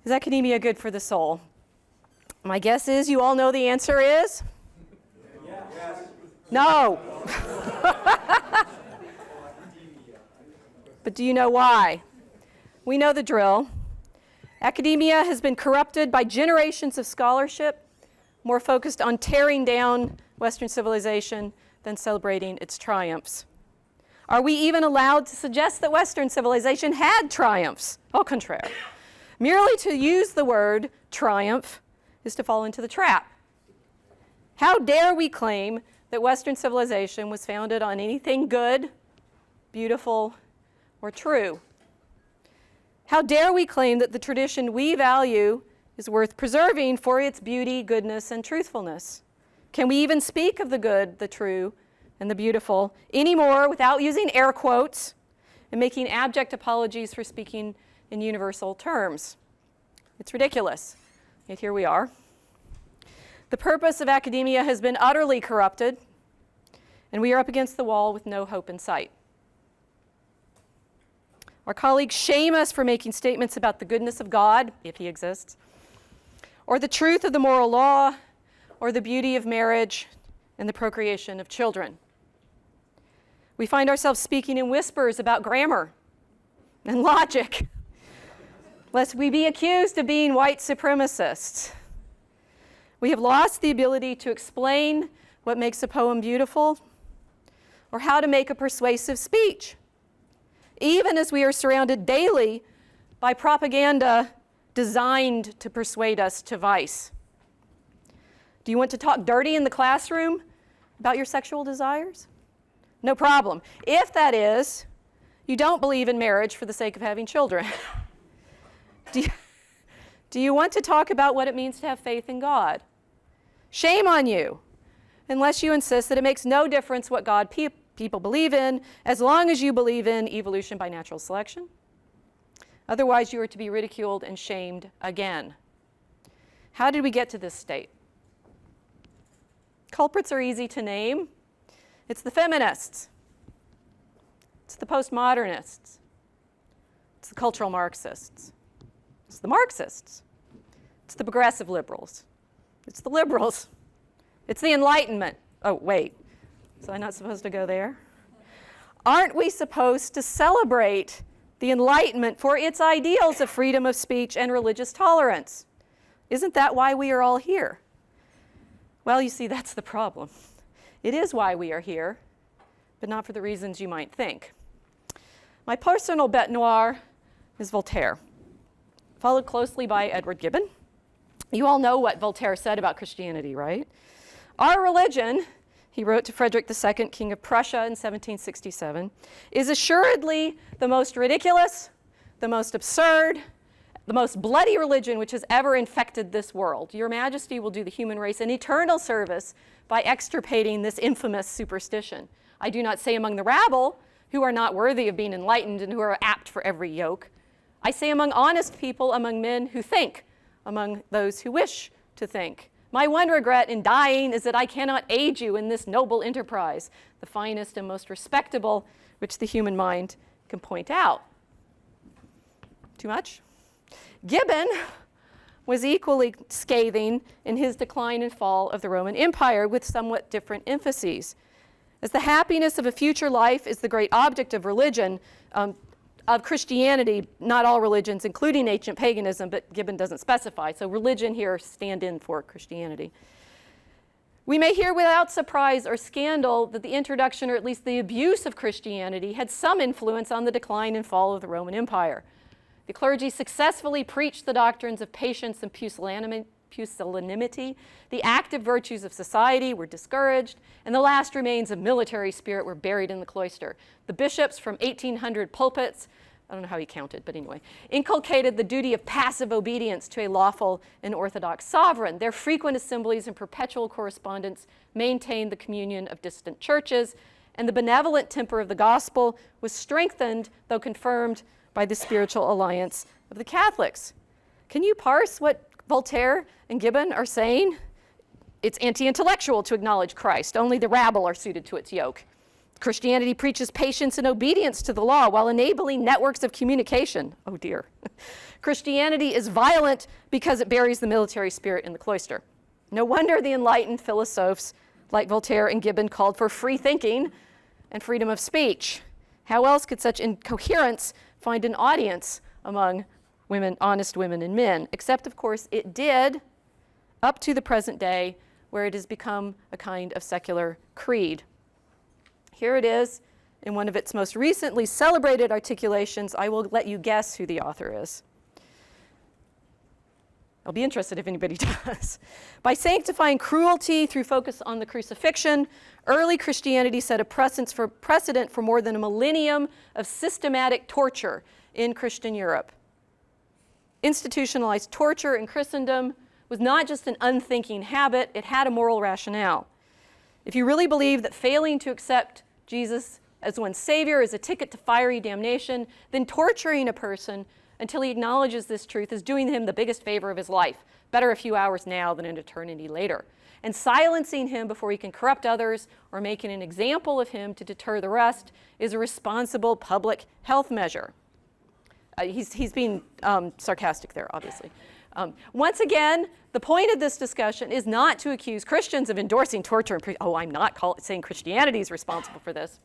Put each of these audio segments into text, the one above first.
Is academia good for the soul? My guess is you all know the answer is? Yes. No. But do you know why? We know the drill. Academia has been corrupted by generations of scholarship, more focused on tearing down Western civilization than celebrating its triumphs. Are we even allowed to suggest that Western civilization had triumphs? Au contraire. Merely to use the word triumph is to fall into the trap. How dare we claim that Western civilization was founded on anything good, beautiful, or true? How dare we claim that the tradition we value is worth preserving for its beauty, goodness, and truthfulness? Can we even speak of the good, the true, and the beautiful anymore without using air quotes and making abject apologies for speaking in universal terms? It's ridiculous, yet here we are. The purpose of academia has been utterly corrupted, and we are up against the wall with no hope in sight. Our colleagues shame us for making statements about the goodness of God, if he exists, or the truth of the moral law, or the beauty of marriage and the procreation of children. We find ourselves speaking in whispers about grammar and logic, lest we be accused of being white supremacists. We have lost the ability to explain what makes a poem beautiful or how to make a persuasive speech, even as we are surrounded daily by propaganda designed to persuade us to vice. Do you want to talk dirty in the classroom about your sexual desires? No problem. If that is, you don't believe in marriage for the sake of having children. Do you want to talk about what it means to have faith in God? Shame on you, unless you insist that it makes no difference what God people believe in, as long as you believe in evolution by natural selection. Otherwise, you are to be ridiculed and shamed again. How did we get to this state? Culprits are easy to name. It's the feminists. It's the postmodernists. It's the cultural Marxists. It's the Marxists. It's the progressive liberals. It's the liberals. It's the Enlightenment. Oh, wait. Was I not supposed to go there? Aren't we supposed to celebrate the Enlightenment for its ideals of freedom of speech and religious tolerance? Isn't that why we are all here? Well, you see, that's the problem. It is why we are here, but not for the reasons you might think. My personal bête noire is Voltaire, followed closely by Edward Gibbon. You all know what Voltaire said about Christianity, right? Our religion, he wrote to Frederick II, King of Prussia in 1767, is assuredly the most ridiculous, the most absurd, the most bloody religion which has ever infected this world. Your Majesty will do the human race an eternal service by extirpating this infamous superstition. I do not say among the rabble, who are not worthy of being enlightened and who are apt for every yoke. I say among honest people, among men who think, among those who wish to think. My one regret in dying is that I cannot aid you in this noble enterprise, the finest and most respectable which the human mind can point out. Too much? Gibbon was equally scathing in his decline and fall of the Roman Empire with somewhat different emphases. As the happiness of a future life is the great object of religion, of Christianity, not all religions, including ancient paganism, but Gibbon doesn't specify, so religion here stand in for Christianity. We may hear without surprise or scandal that the introduction, or at least the abuse of Christianity, had some influence on the decline and fall of the Roman Empire. The clergy successfully preached the doctrines of patience and pusillanimity. The active virtues of society were discouraged, and the last remains of military spirit were buried in the cloister. The bishops from 1800 pulpits, I don't know how he counted, but anyway, inculcated the duty of passive obedience to a lawful and orthodox sovereign. Their frequent assemblies and perpetual correspondence maintained the communion of distant churches, and the benevolent temper of the gospel was strengthened, though confirmed, by the spiritual alliance of the Catholics. Can you parse what Voltaire and Gibbon are saying? It's anti-intellectual to acknowledge Christ. Only the rabble are suited to its yoke. Christianity preaches patience and obedience to the law while enabling networks of communication. Oh dear. Christianity is violent because it buries the military spirit in the cloister. No wonder the enlightened philosophers like Voltaire and Gibbon called for free thinking and freedom of speech. How else could such incoherence find an audience among women, honest women and men? Except, of course, it did up to the present day, where it has become a kind of secular creed. Here it is in one of its most recently celebrated articulations. I will let you guess who the author is. I'll be interested if anybody does. By sanctifying cruelty through focus on the crucifixion, early Christianity set a precedent for more than a millennium of systematic torture in Christian Europe. Institutionalized torture in Christendom was not just an unthinking habit, it had a moral rationale. If you really believe that failing to accept Jesus as one's Savior is a ticket to fiery damnation, then torturing a person until he acknowledges this truth is doing him the biggest favor of his life. Better a few hours now than an eternity later. And silencing him before he can corrupt others or making an example of him to deter the rest is a responsible public health measure. He's being sarcastic there, obviously. Once again, the point of this discussion is not to accuse Christians of endorsing torture. I'm not saying Christianity is responsible for this.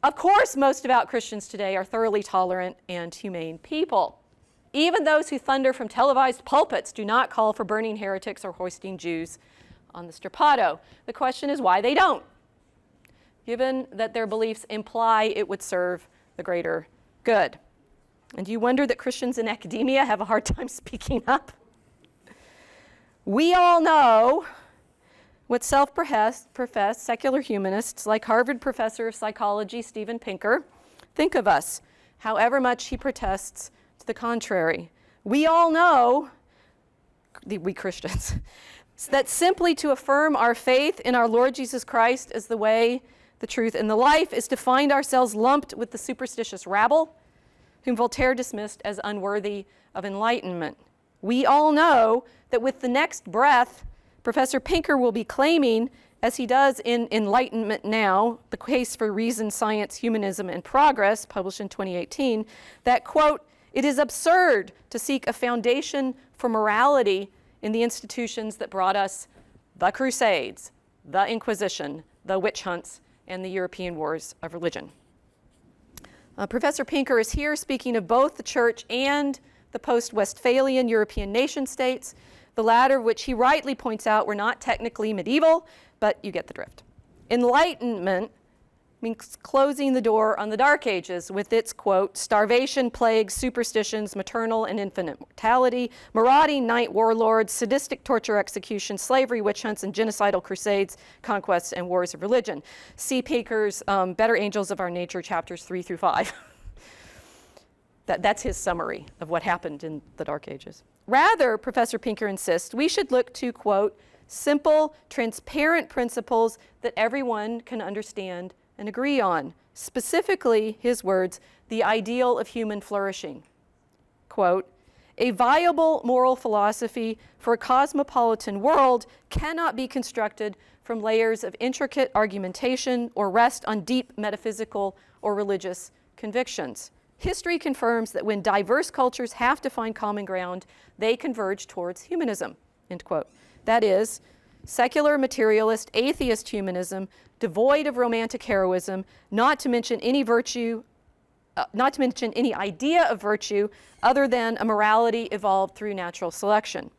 Of course, most devout Christians today are thoroughly tolerant and humane people. Even those who thunder from televised pulpits do not call for burning heretics or hoisting Jews on the strappado. The question is why they don't, given that their beliefs imply it would serve the greater good. And do you wonder that Christians in academia have a hard time speaking up? We all know what self-professed secular humanists like Harvard professor of psychology Steven Pinker think of us, however much he protests to the contrary. We all know, we Christians, that simply to affirm our faith in our Lord Jesus Christ as the way, the truth, and the life is to find ourselves lumped with the superstitious rabble whom Voltaire dismissed as unworthy of enlightenment. We all know that with the next breath, Professor Pinker will be claiming, as he does in Enlightenment Now, The Case for Reason, Science, Humanism, and Progress, published in 2018, that, quote, it is absurd to seek a foundation for morality in the institutions that brought us the Crusades, the Inquisition, the witch hunts, and the European wars of religion. Professor Pinker is here speaking of both the church and the post-Westphalian European nation-states, the latter which he rightly points out were not technically medieval, but you get the drift. Enlightenment means closing the door on the Dark Ages with its, quote, starvation, plagues, superstitions, maternal and infant mortality, marauding night warlords, sadistic torture, execution, slavery, witch hunts, and genocidal crusades, conquests, and wars of religion. See Pinker's Better Angels of Our Nature, chapters 3 through 5. That's his summary of what happened in the Dark Ages. Rather, Professor Pinker insists, we should look to, quote, simple, transparent principles that everyone can understand and agree on. Specifically, his words, the ideal of human flourishing. Quote, a viable moral philosophy for a cosmopolitan world cannot be constructed from layers of intricate argumentation or rest on deep metaphysical or religious convictions. History confirms that when diverse cultures have to find common ground, they converge towards humanism, end quote. That is, secular, materialist, atheist humanism, devoid of romantic heroism, not to mention any idea of virtue other than a morality evolved through natural selection.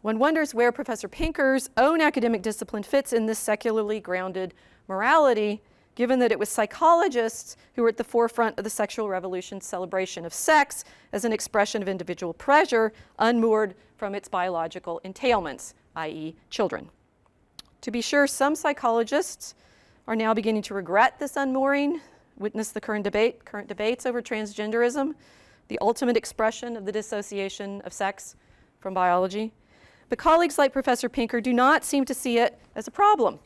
One wonders where Professor Pinker's own academic discipline fits in this secularly grounded morality, given that it was psychologists who were at the forefront of the sexual revolution's celebration of sex as an expression of individual pleasure, unmoored from its biological entailments, i.e. children. To be sure, some psychologists are now beginning to regret this unmooring. Witness the current debates over transgenderism, the ultimate expression of the dissociation of sex from biology. But colleagues like Professor Pinker do not seem to see it as a problem.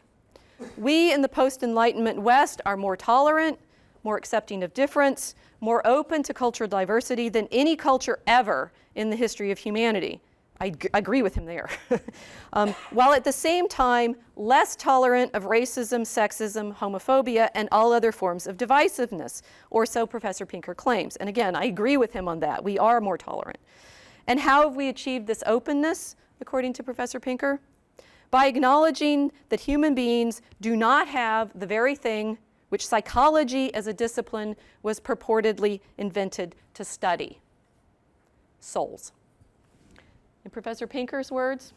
We in the post-Enlightenment West are more tolerant, more accepting of difference, more open to cultural diversity than any culture ever in the history of humanity. I agree with him there. While at the same time less tolerant of racism, sexism, homophobia, and all other forms of divisiveness, or so Professor Pinker claims. And again, I agree with him on that. We are more tolerant. And how have we achieved this openness, according to Professor Pinker? By acknowledging that human beings do not have the very thing which psychology as a discipline was purportedly invented to study: souls. In Professor Pinker's words,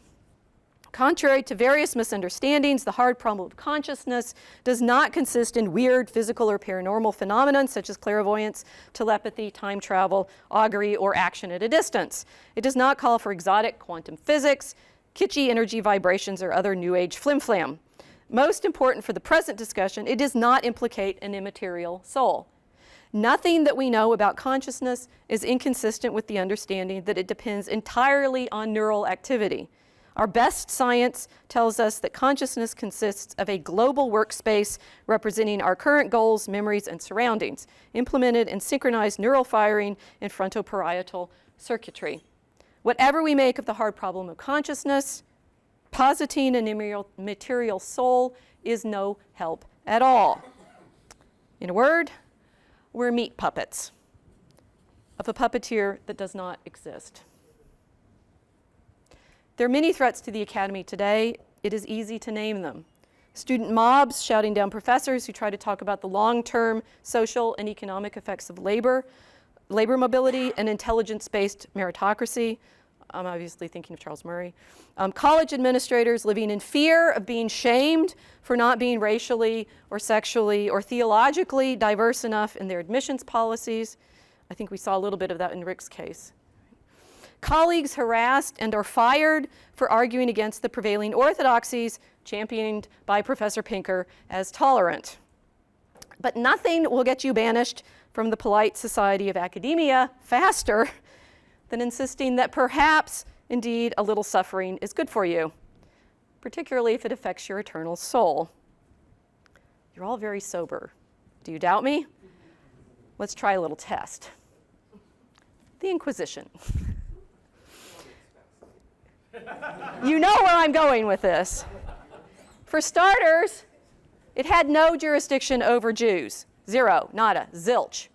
contrary to various misunderstandings, the hard problem of consciousness does not consist in weird physical or paranormal phenomena such as clairvoyance, telepathy, time travel, augury, or action at a distance. It does not call for exotic quantum physics, kitschy energy vibrations, or other new age flim-flam. Most important for the present discussion, it does not implicate an immaterial soul. Nothing that we know about consciousness is inconsistent with the understanding that it depends entirely on neural activity. Our best science tells us that consciousness consists of a global workspace representing our current goals, memories, and surroundings, implemented in synchronized neural firing and frontoparietal circuitry. Whatever we make of the hard problem of consciousness, positing an immaterial soul is no help at all. In a word, we're meat puppets of a puppeteer that does not exist. There are many threats to the academy today. It is easy to name them. Student mobs shouting down professors who try to talk about the long-term social and economic effects of labor mobility, and intelligence-based meritocracy. I'm obviously thinking of Charles Murray. College administrators living in fear of being shamed for not being racially or sexually or theologically diverse enough in their admissions policies. I think we saw a little bit of that in Rick's case. Colleagues harassed and or fired for arguing against the prevailing orthodoxies championed by Professor Pinker as tolerant. But nothing will get you banished from the polite society of academia faster than insisting that perhaps, indeed, a little suffering is good for you, particularly if it affects your eternal soul. You're all very sober. Do you doubt me? Let's try a little test. The Inquisition. You know where I'm going with this. For starters, it had no jurisdiction over Jews. Zero, nada, zilch.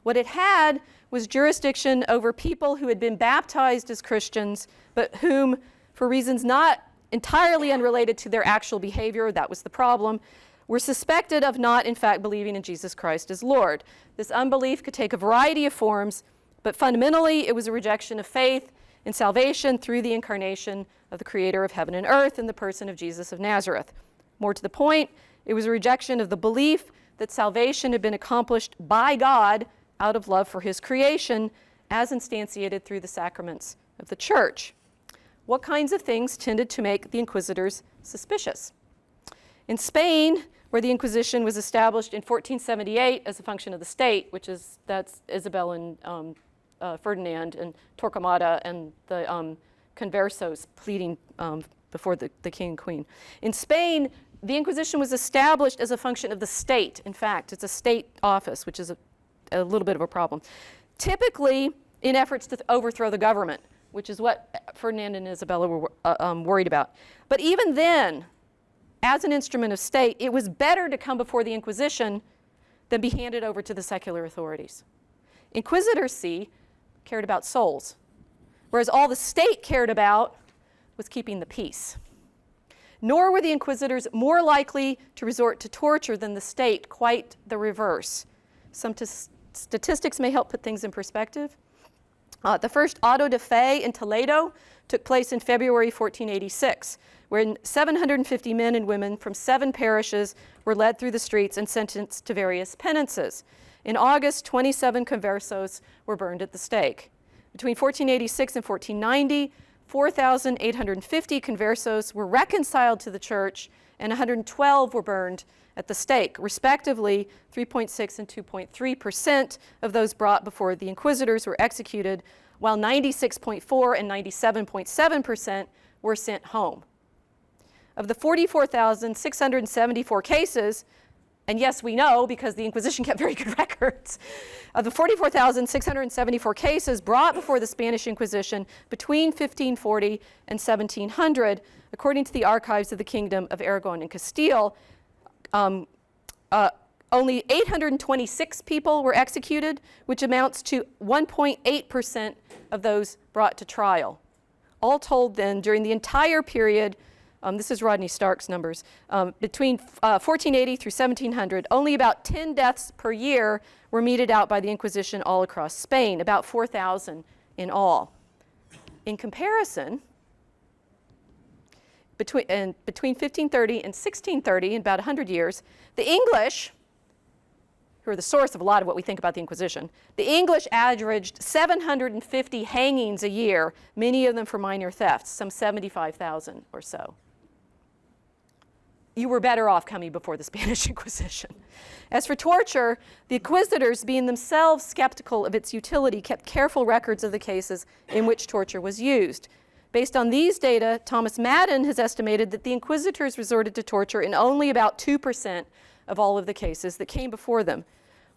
What it had was jurisdiction over people who had been baptized as Christians, but whom, for reasons not entirely unrelated to their actual behavior, that was the problem, were suspected of not, in fact, believing in Jesus Christ as Lord. This unbelief could take a variety of forms, but fundamentally it was a rejection of faith in salvation through the incarnation of the Creator of heaven and earth in the person of Jesus of Nazareth. More to the point, it was a rejection of the belief that salvation had been accomplished by God out of love for his creation, as instantiated through the sacraments of the church. What kinds of things tended to make the inquisitors suspicious? In Spain, where the Inquisition was established in 1478 as a function of the state, that's Isabel and Ferdinand and Torquemada and the conversos pleading before the king and queen. In Spain, the Inquisition was established as a function of the state. In fact, it's a state office, which is a little bit of a problem. Typically, in efforts to overthrow the government, which is what Ferdinand and Isabella were worried about. But even then, as an instrument of state, it was better to come before the Inquisition than be handed over to the secular authorities. Inquisitors, cared about souls, whereas all the state cared about was keeping the peace. Nor were the inquisitors more likely to resort to torture than the state, quite the reverse. Some statistics may help put things in perspective. The first auto de fe in Toledo took place in February 1486, when 750 men and women from 7 parishes were led through the streets and sentenced to various penances. In August, 27 conversos were burned at the stake. Between 1486 and 1490, 4,850 conversos were reconciled to the church, and 112 were burned at the stake. Respectively, 3.6 and 2.3% of those brought before the inquisitors were executed, while 96.4 and 97.7% were sent home. Of the 44,674 cases, And yes, we know because the Inquisition kept very good records. Of the 44,674 cases brought before the Spanish Inquisition between 1540 and 1700, according to the archives of the Kingdom of Aragon and Castile, only 826 people were executed, which amounts to 1.8% of those brought to trial. All told then, during the entire period, this is Rodney Stark's numbers, between 1480 through 1700, only about 10 deaths per year were meted out by the Inquisition all across Spain, about 4,000 in all. In comparison, between 1530 and 1630, in about 100 years, the English, who are the source of a lot of what we think about the Inquisition, the English averaged 750 hangings a year, many of them for minor thefts, some 75,000 or so. You were better off coming before the Spanish Inquisition. As for torture, the inquisitors, being themselves skeptical of its utility, kept careful records of the cases in which torture was used. Based on these data, Thomas Madden has estimated that the inquisitors resorted to torture in only about 2% of all of the cases that came before them.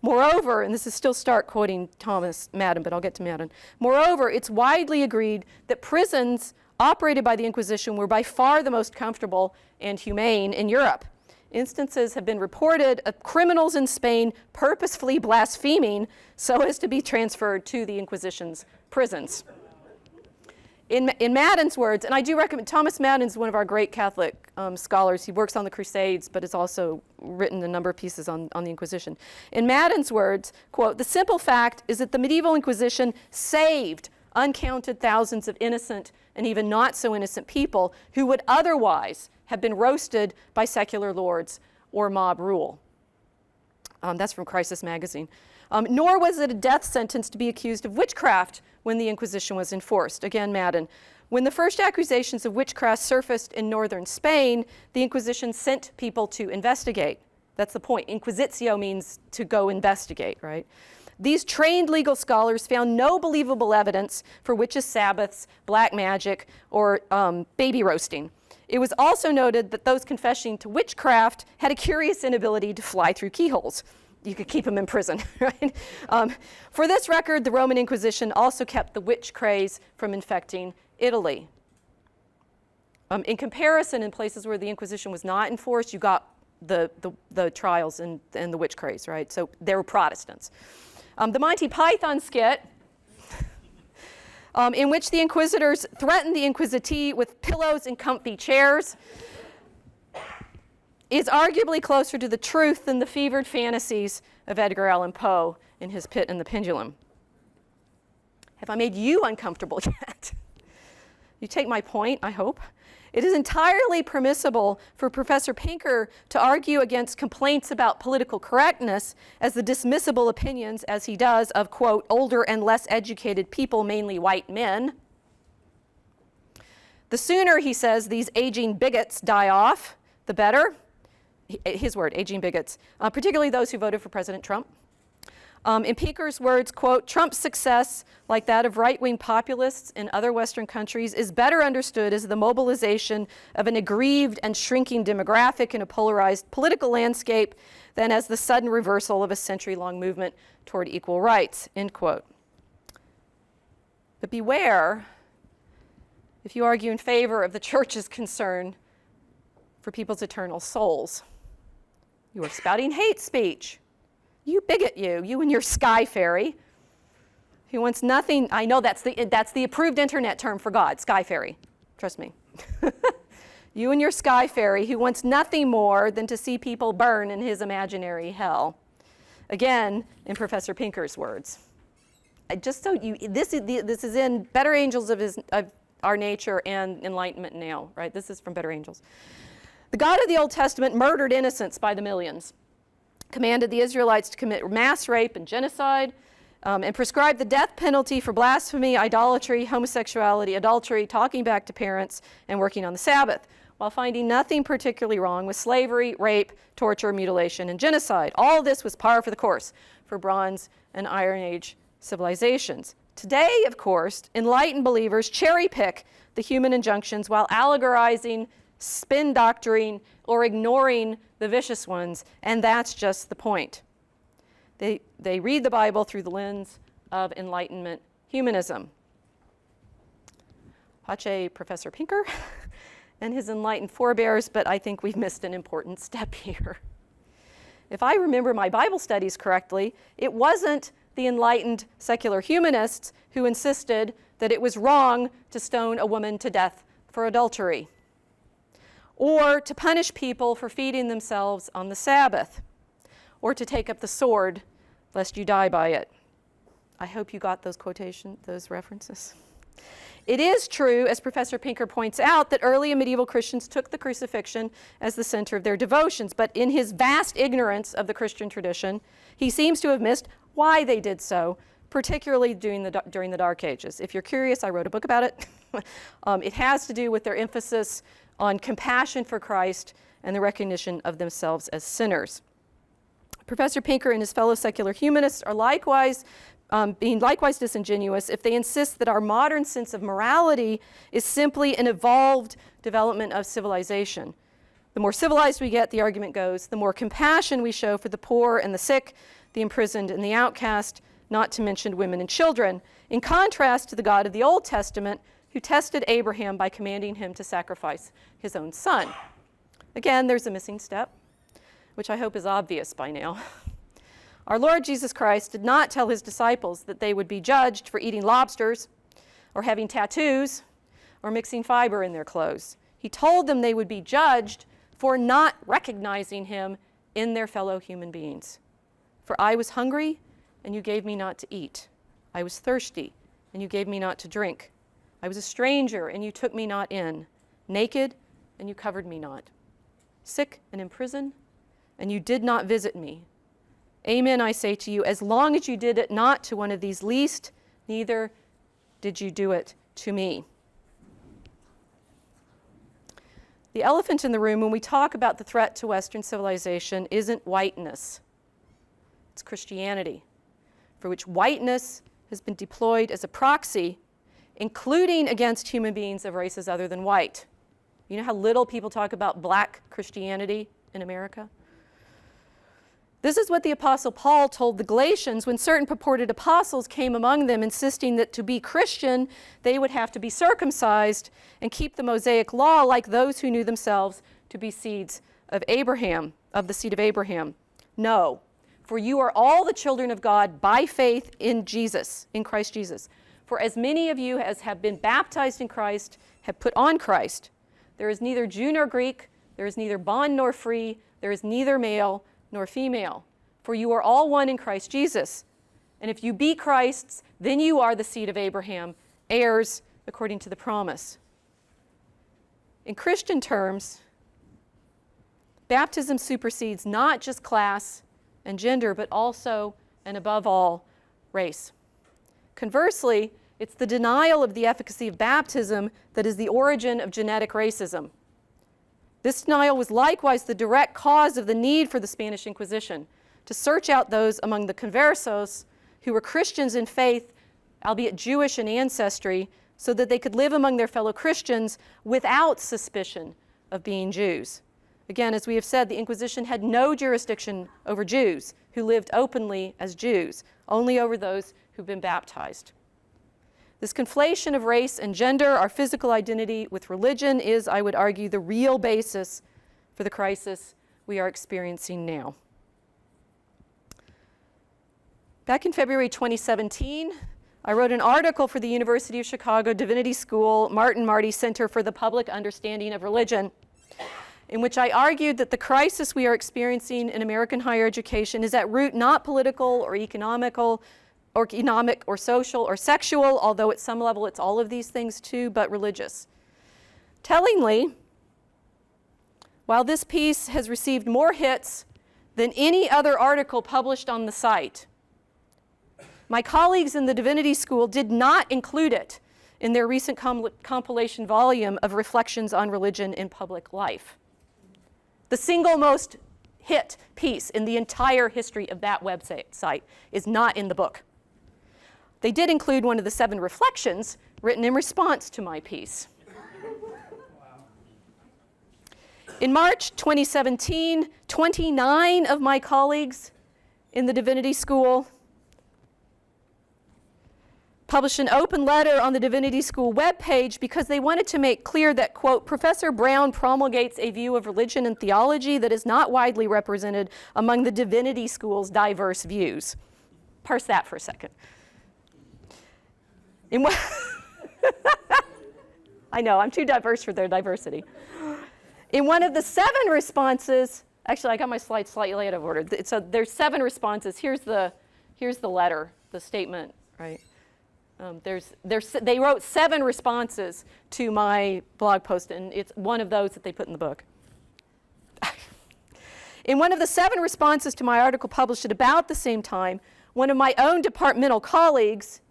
Moreover, and this is still Stark quoting Thomas Madden, but I'll get to Madden. Moreover, it's widely agreed that prisons operated by the Inquisition were by far the most comfortable and humane in Europe. Instances have been reported of criminals in Spain purposefully blaspheming so as to be transferred to the Inquisition's prisons. In Madden's words, and I do recommend, Thomas Madden is one of our great Catholic scholars. He works on the Crusades, but has also written a number of pieces on the Inquisition. In Madden's words, quote, "The simple fact is that the medieval Inquisition saved uncounted thousands of innocent and even not so innocent people who would otherwise have been roasted by secular lords or mob rule." That's from Crisis Magazine. Nor was it a death sentence to be accused of witchcraft when the Inquisition was enforced. Again, Madden. When the first accusations of witchcraft surfaced in northern Spain, the Inquisition sent people to investigate. That's the point. Inquisitio means to go investigate, right? These trained legal scholars found no believable evidence for witches' sabbaths, black magic, or baby roasting. It was also noted that those confessing to witchcraft had a curious inability to fly through keyholes. You could keep them in prison, right? For this record, the Roman Inquisition also kept the witch craze from infecting Italy. In comparison, in places where the Inquisition was not enforced, you got the trials and the witch craze, right? So they were Protestants. The Monty Python skit, in which the inquisitors threatened the inquisitee with pillows and comfy chairs, is arguably closer to the truth than the fevered fantasies of Edgar Allan Poe in his Pit and the Pendulum. Have I made you uncomfortable yet? You take my point, I hope. It is entirely permissible for Professor Pinker to argue against complaints about political correctness as the dismissible opinions, as he does, of, quote, older and less educated people, mainly white men. The sooner, he says, these aging bigots die off, the better. His word, aging bigots, particularly those who voted for President Trump. In Pinker's words, quote, Trump's success, like that of right-wing populists in other Western countries, is better understood as the mobilization of an aggrieved and shrinking demographic in a polarized political landscape than as the sudden reversal of a century-long movement toward equal rights, end quote. But beware if you argue in favor of the church's concern for people's eternal souls. You are spouting hate speech. You bigot, you and your sky fairy, who wants nothing. I know that's the approved internet term for God, sky fairy. Trust me. You and your sky fairy, who wants nothing more than to see people burn in his imaginary hell. Again, in Professor Pinker's words. Just so you, this is in Better Angels of Our Nature and Enlightenment Now, right? This is from Better Angels. The God of the Old Testament murdered innocents by the millions, commanded the Israelites to commit mass rape and genocide, and prescribed the death penalty for blasphemy, idolatry, homosexuality, adultery, talking back to parents, and working on the Sabbath, while finding nothing particularly wrong with slavery, rape, torture, mutilation, and genocide. All this was par for the course for Bronze and Iron Age civilizations. Today, of course, enlightened believers cherry-pick the human injunctions while allegorizing spin doctoring, or ignoring the vicious ones, and that's just the point. They read the Bible through the lens of Enlightenment humanism. Pace Professor Pinker and his enlightened forebears, but I think we've missed an important step here. If I remember my Bible studies correctly, it wasn't the enlightened secular humanists who insisted that it was wrong to stone a woman to death for adultery, or to punish people for feeding themselves on the Sabbath, or to take up the sword lest you die by it. I hope you got those those references. It is true, as Professor Pinker points out, that early and medieval Christians took the crucifixion as the center of their devotions, but in his vast ignorance of the Christian tradition, he seems to have missed why they did so, particularly during the Dark Ages. If you're curious, I wrote a book about it. It has to do with their emphasis on compassion for Christ and the recognition of themselves as sinners. Professor Pinker and his fellow secular humanists are being likewise disingenuous if they insist that our modern sense of morality is simply an evolved development of civilization. The more civilized we get, the argument goes, the more compassion we show for the poor and the sick, the imprisoned and the outcast, not to mention women and children, in contrast to the God of the Old Testament, who tested Abraham by commanding him to sacrifice his own son. Again, there's a missing step, which I hope is obvious by now. Our Lord Jesus Christ did not tell his disciples that they would be judged for eating lobsters or having tattoos or mixing fiber in their clothes. He told them they would be judged for not recognizing him in their fellow human beings. For I was hungry, and you gave me not to eat. I was thirsty, and you gave me not to drink. I was a stranger, and you took me not in. Naked, and you covered me not. Sick and in prison, and you did not visit me. Amen, I say to you, as long as you did it not to one of these least, neither did you do it to me. The elephant in the room when we talk about the threat to Western civilization isn't whiteness. It's Christianity, for which whiteness has been deployed as a proxy, including against human beings of races other than white. You know how little people talk about black Christianity in America? This is what the Apostle Paul told the Galatians when certain purported apostles came among them, insisting that to be Christian, they would have to be circumcised and keep the Mosaic law like those who knew themselves to be seeds of Abraham, of the seed of Abraham. No, for you are all the children of God by faith in Jesus, in Christ Jesus. For as many of you as have been baptized in Christ have put on Christ. There is neither Jew nor Greek, there is neither bond nor free, there is neither male nor female, for you are all one in Christ Jesus. And if you be Christ's, then you are the seed of Abraham, heirs according to the promise. In Christian terms, baptism supersedes not just class and gender, but also, and above all, race. Conversely, it's the denial of the efficacy of baptism that is the origin of genetic racism. This denial was likewise the direct cause of the need for the Spanish Inquisition, to search out those among the conversos who were Christians in faith, albeit Jewish in ancestry, so that they could live among their fellow Christians without suspicion of being Jews. Again, as we have said, the Inquisition had no jurisdiction over Jews who lived openly as Jews, only over those who've been baptized. This conflation of race and gender, our physical identity with religion, is, I would argue, the real basis for the crisis we are experiencing now. Back in February 2017, I wrote an article for the University of Chicago Divinity School Martin Marty Center for the Public Understanding of Religion, in which I argued that the crisis we are experiencing in American higher education is at root not political or economic or social or sexual, although at some level it's all of these things too, but religious. Tellingly, while this piece has received more hits than any other article published on the site, my colleagues in the Divinity School did not include it in their recent compilation volume of reflections on religion in public life. The single most hit piece in the entire history of that website is not in the book. They did include one of the 7 reflections written in response to my piece. In March 2017, 29 of my colleagues in the Divinity School published an open letter on the Divinity School webpage because they wanted to make clear that, quote, Professor Brown promulgates a view of religion and theology that is not widely represented among the Divinity School's diverse views. Parse that for a second. I know, I'm too diverse for their diversity. In one of the 7 responses, actually I got my slides slightly out of order. So there's 7 responses. Here's the letter, the statement, right? They wrote 7 responses to my blog post, and it's one of those that they put in the book. In one of the 7 responses to my article published at about the same time, one of my own departmental colleagues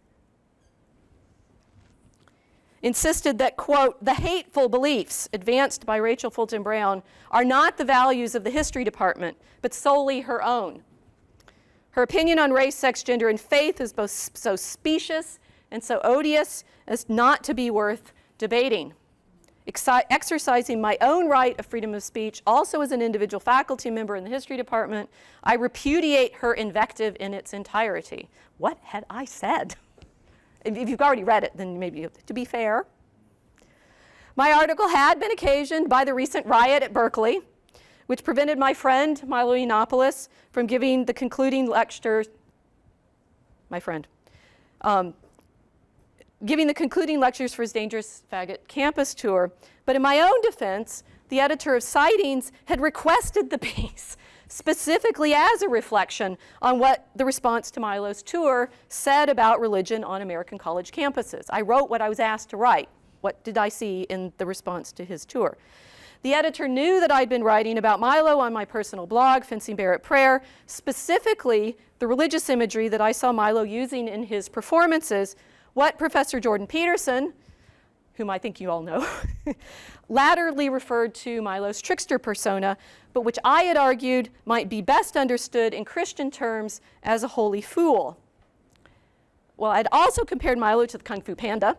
insisted that, quote, the hateful beliefs advanced by Rachel Fulton Brown are not the values of the history department, but solely her own. Her opinion on race, sex, gender, and faith is both so specious and so odious as not to be worth debating. Exercising my own right of freedom of speech, also as an individual faculty member in the history department, I repudiate her invective in its entirety. What had I said? If you've already read it, then maybe, to be fair. My article had been occasioned by the recent riot at Berkeley, which prevented my friend, Milo Yiannopoulos, from giving the concluding lecture, giving the concluding lectures for his Dangerous Faggot campus tour. But in my own defense, the editor of Sightings had requested the piece specifically as a reflection on what the response to Milo's tour said about religion on American college campuses. I wrote what I was asked to write. What did I see in the response to his tour? The editor knew that I'd been writing about Milo on my personal blog, Fencing Bear at Prayer, specifically the religious imagery that I saw Milo using in his performances, what Professor Jordan Peterson, whom I think you all know, latterly referred to Milo's trickster persona, but which I had argued might be best understood in Christian terms as a holy fool. Well, I'd also compared Milo to the Kung Fu Panda,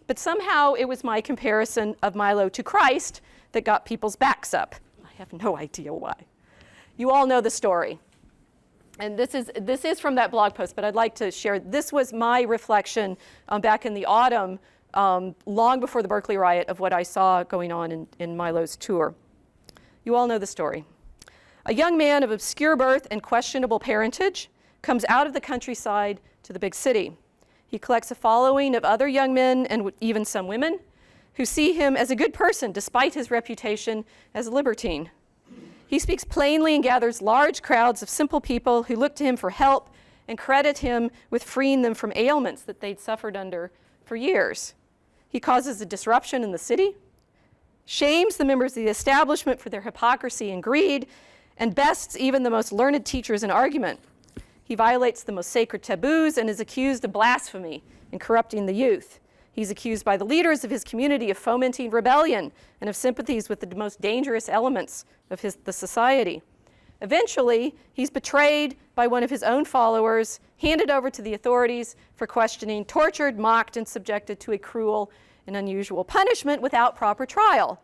but somehow it was my comparison of Milo to Christ that got people's backs up. I have no idea why. You all know the story. And this is from that blog post, but I'd like to share. This was my reflection back in the autumn, long before the Berkeley riot, of what I saw going on in Milo's tour. You all know the story. A young man of obscure birth and questionable parentage comes out of the countryside to the big city. He collects a following of other young men and even some women who see him as a good person despite his reputation as a libertine. He speaks plainly and gathers large crowds of simple people who look to him for help and credit him with freeing them from ailments that they'd suffered under for years. He causes a disruption in the city, shames the members of the establishment for their hypocrisy and greed, and bests even the most learned teachers in argument. He violates the most sacred taboos and is accused of blasphemy and corrupting the youth. He's accused by the leaders of his community of fomenting rebellion and of sympathies with the most dangerous elements of the society. Eventually, he's betrayed by one of his own followers, handed over to the authorities for questioning, tortured, mocked, and subjected to a cruel and unusual punishment without proper trial.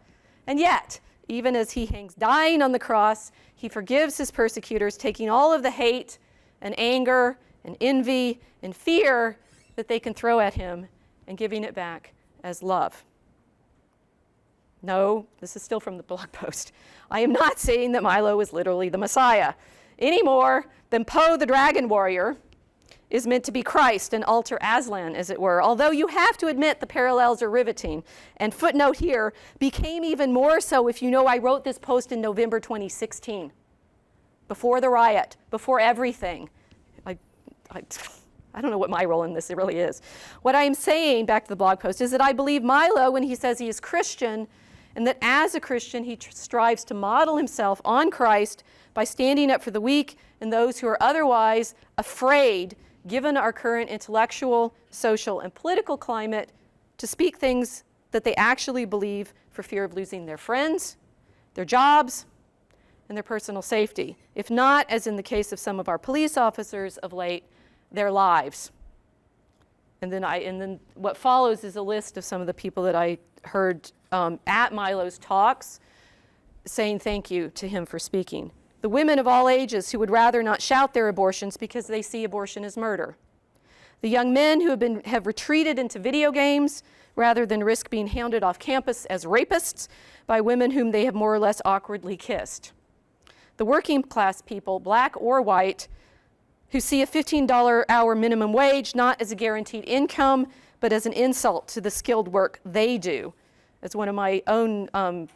And yet, even as he hangs dying on the cross, he forgives his persecutors, taking all of the hate and anger and envy and fear that they can throw at him and giving it back as love. No, this is still from the blog post. I am not saying that Milo is literally the Messiah, any more than Poe the Dragon Warrior is meant to be Christ and alter Aslan, as it were, although you have to admit the parallels are riveting. And footnote here, became even more so if you know I wrote this post in November 2016, before the riot, before everything. I don't know what my role in this really is. What I am saying, back to the blog post, is that I believe Milo when he says he is Christian, and that as a Christian he strives to model himself on Christ by standing up for the weak and those who are otherwise afraid, given our current intellectual, social, and political climate, to speak things that they actually believe for fear of losing their friends, their jobs, and their personal safety. If not, as in the case of some of our police officers of late, their lives. And then what follows is a list of some of the people that I heard at Milo's talks saying thank you to him for speaking. The women of all ages who would rather not shout their abortions because they see abortion as murder. The young men who have retreated into video games rather than risk being hounded off campus as rapists by women whom they have more or less awkwardly kissed. The working class people, black or white, who see a $15 hour minimum wage not as a guaranteed income, but as an insult to the skilled work they do. As one of my own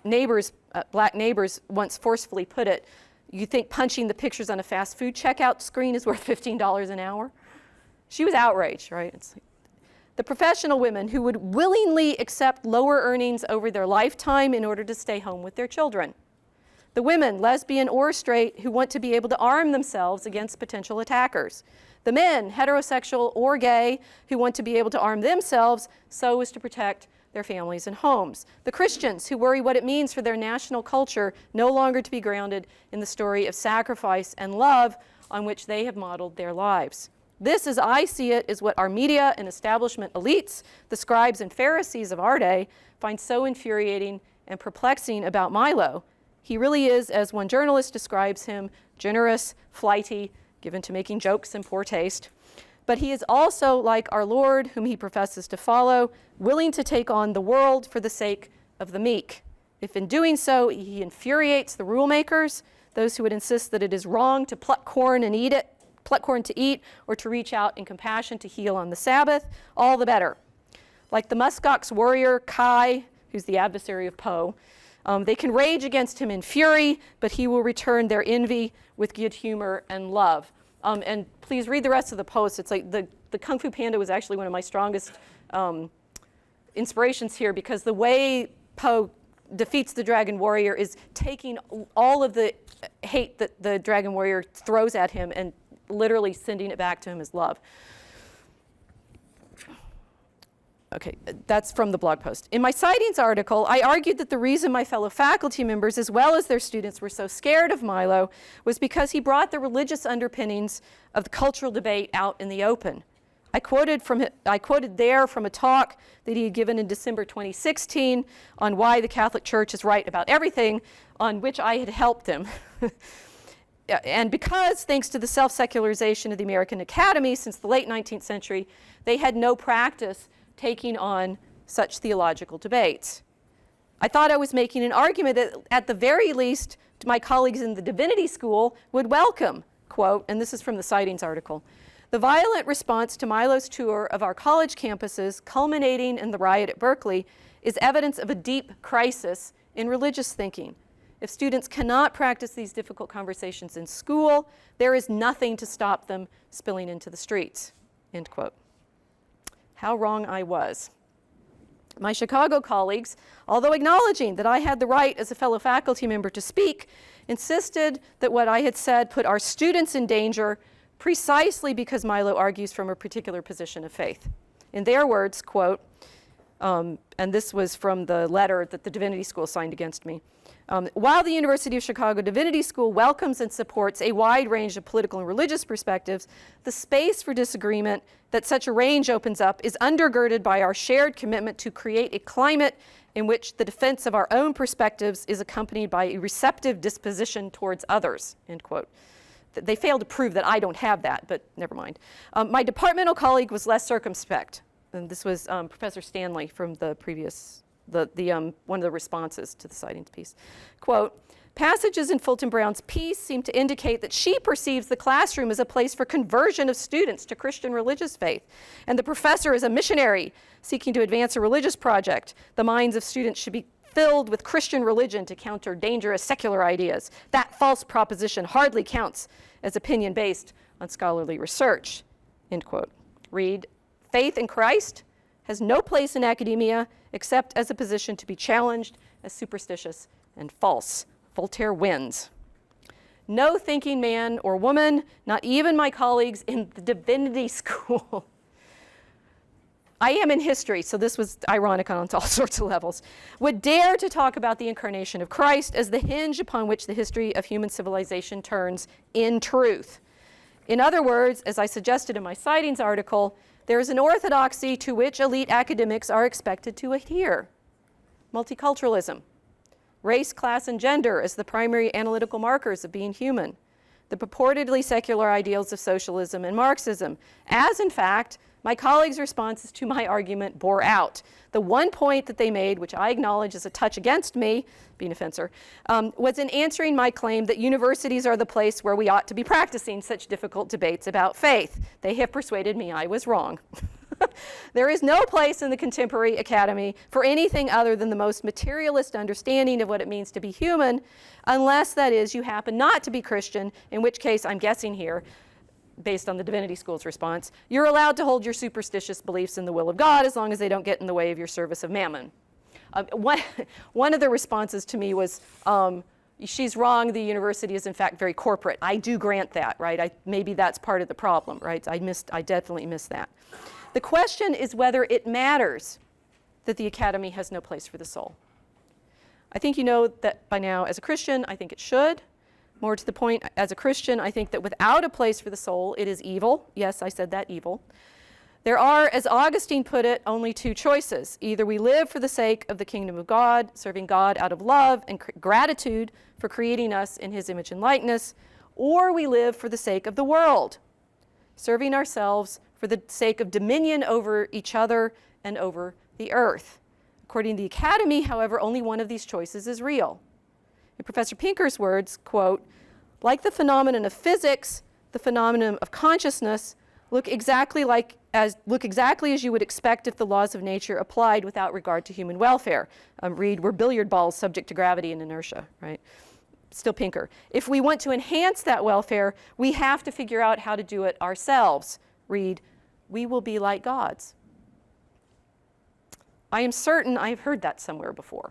neighbors, black neighbors, once forcefully put it, you think punching the pictures on a fast food checkout screen is worth $15 an hour? She was outraged, right? It's like, the professional women who would willingly accept lower earnings over their lifetime in order to stay home with their children. The women, lesbian or straight, who want to be able to arm themselves against potential attackers. The men, heterosexual or gay, who want to be able to arm themselves so as to protect their families and homes. The Christians, who worry what it means for their national culture no longer to be grounded in the story of sacrifice and love on which they have modeled their lives. This, as I see it, is what our media and establishment elites, the scribes and Pharisees of our day, find so infuriating and perplexing about Milo. He really is, as one journalist describes him, generous, flighty, given to making jokes and poor taste. But he is also, like our Lord, whom he professes to follow, willing to take on the world for the sake of the meek. If in doing so he infuriates the rule makers, those who would insist that it is wrong to pluck corn to eat, or to reach out in compassion to heal on the Sabbath, all the better. Like the muskox warrior Kai, who's the adversary of Poe, they can rage against him in fury, but he will return their envy with good humor and love. And please read the rest of the post. It's like the Kung Fu Panda was actually one of my strongest inspirations here, because the way Poe defeats the Dragon Warrior is taking all of the hate that the Dragon Warrior throws at him and literally sending it back to him as love. Okay, that's from the blog post. In my sightings article, I argued that the reason my fellow faculty members, as well as their students, were so scared of Milo was because he brought the religious underpinnings of the cultural debate out in the open. I quoted there from a talk that he had given in December 2016 on why the Catholic Church is right about everything, on which I had helped him. And because, thanks to the self-secularization of the American Academy since the late 19th century, they had no practice taking on such theological debates. I thought I was making an argument that, at the very least, my colleagues in the divinity school would welcome, quote, and this is from the Sightings article, the violent response to Milo's tour of our college campuses, culminating in the riot at Berkeley, is evidence of a deep crisis in religious thinking. If students cannot practice these difficult conversations in school, there is nothing to stop them spilling into the streets, end quote. How wrong I was. My Chicago colleagues, although acknowledging that I had the right as a fellow faculty member to speak, insisted that what I had said put our students in danger precisely because Milo argues from a particular position of faith. In their words, quote, and this was from the letter that the Divinity School signed against me, while the University of Chicago Divinity School welcomes and supports a wide range of political and religious perspectives, the space for disagreement that such a range opens up is undergirded by our shared commitment to create a climate in which the defense of our own perspectives is accompanied by a receptive disposition towards others, end quote. They failed to prove that I don't have that, but never mind. My departmental colleague was less circumspect, and this was Professor Stanley from the previous one of the responses to the Sightings piece. Quote, passages in Fulton Brown's piece seem to indicate that she perceives the classroom as a place for conversion of students to Christian religious faith, and the professor as a missionary seeking to advance a religious project. The minds of students should be filled with Christian religion to counter dangerous secular ideas. That false proposition hardly counts as opinion based on scholarly research, end quote. Read, faith in Christ has no place in academia except as a position to be challenged as superstitious and false. Voltaire wins. No thinking man or woman, not even my colleagues in the divinity school. I am in history, so this was ironic on all sorts of levels, would dare to talk about the incarnation of Christ as the hinge upon which the history of human civilization turns in truth. In other words, as I suggested in my Sightings article, there is an orthodoxy to which elite academics are expected to adhere. Multiculturalism, race, class, and gender as the primary analytical markers of being human, the purportedly secular ideals of socialism and Marxism, as in fact my colleagues' responses to my argument bore out. The one point that they made, which I acknowledge is a touch against me, being a fencer, was in answering my claim that universities are the place where we ought to be practicing such difficult debates about faith. They have persuaded me I was wrong. There is no place in the contemporary academy for anything other than the most materialist understanding of what it means to be human, unless, that is, you happen not to be Christian, in which case, I'm guessing here, based on the Divinity School's response, you're allowed to hold your superstitious beliefs in the will of God as long as they don't get in the way of your service of mammon. One of the responses to me was, she's wrong, the university is in fact very corporate. I do grant that, right? Maybe that's part of the problem, right? I definitely missed that. The question is whether it matters that the academy has no place for the soul. I think you know that by now as a Christian, I think it should. More to the point, as a Christian, I think that without a place for the soul, it is evil. Yes, I said that, evil. There are, as Augustine put it, only two choices. Either we live for the sake of the kingdom of God, serving God out of love and gratitude for creating us in his image and likeness, or we live for the sake of the world, serving ourselves for the sake of dominion over each other and over the earth. According to the academy, however, only one of these choices is real. In Professor Pinker's words, quote, like the phenomenon of physics, the phenomenon of consciousness look exactly as you would expect if the laws of nature applied without regard to human welfare. Read, we're billiard balls subject to gravity and inertia, right? Still Pinker. If we want to enhance that welfare, we have to figure out how to do it ourselves. Read, we will be like gods. I am certain I have heard that somewhere before.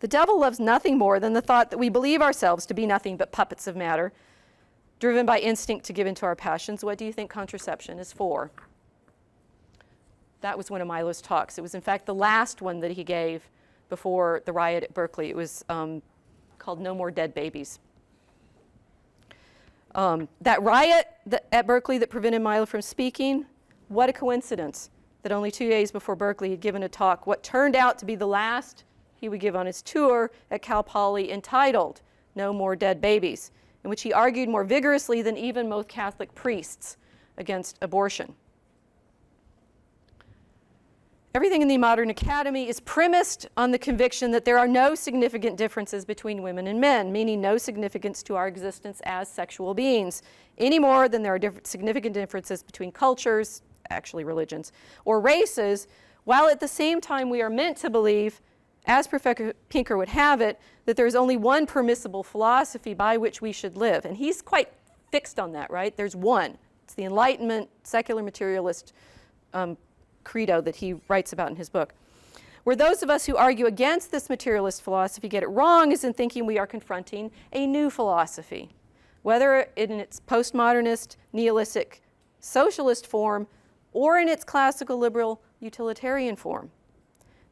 The devil loves nothing more than the thought that we believe ourselves to be nothing but puppets of matter, driven by instinct to give into our passions. What do you think contraception is for? That was one of Milo's talks. It was, in fact, the last one that he gave before the riot at Berkeley. It was called No More Dead Babies. That riot at Berkeley that prevented Milo from speaking, what a coincidence that only 2 days before Berkeley he'd given a talk, what turned out to be the last he would give on his tour at Cal Poly, entitled No More Dead Babies, in which he argued more vigorously than even most Catholic priests against abortion. Everything in the modern academy is premised on the conviction that there are no significant differences between women and men, meaning no significance to our existence as sexual beings, any more than there are significant differences between cultures, actually religions, or races, while at the same time we are meant to believe, as Professor Pinker would have it, that there's only one permissible philosophy by which we should live. And he's quite fixed on that, right? There's one. It's the Enlightenment, secular materialist credo that he writes about in his book. Where those of us who argue against this materialist philosophy get it wrong is in thinking we are confronting a new philosophy, whether in its postmodernist, nihilistic, socialist form, or in its classical liberal utilitarian form.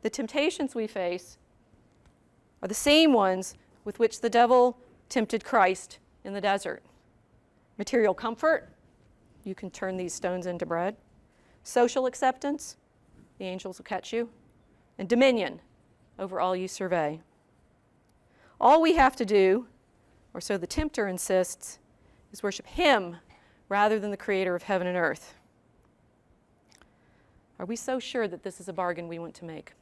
The temptations we face are the same ones with which the devil tempted Christ in the desert. Material comfort, you can turn these stones into bread. Social acceptance, the angels will catch you. And dominion over all you survey. All we have to do, or so the tempter insists, is worship him rather than the creator of heaven and earth. Are we so sure that this is a bargain we want to make?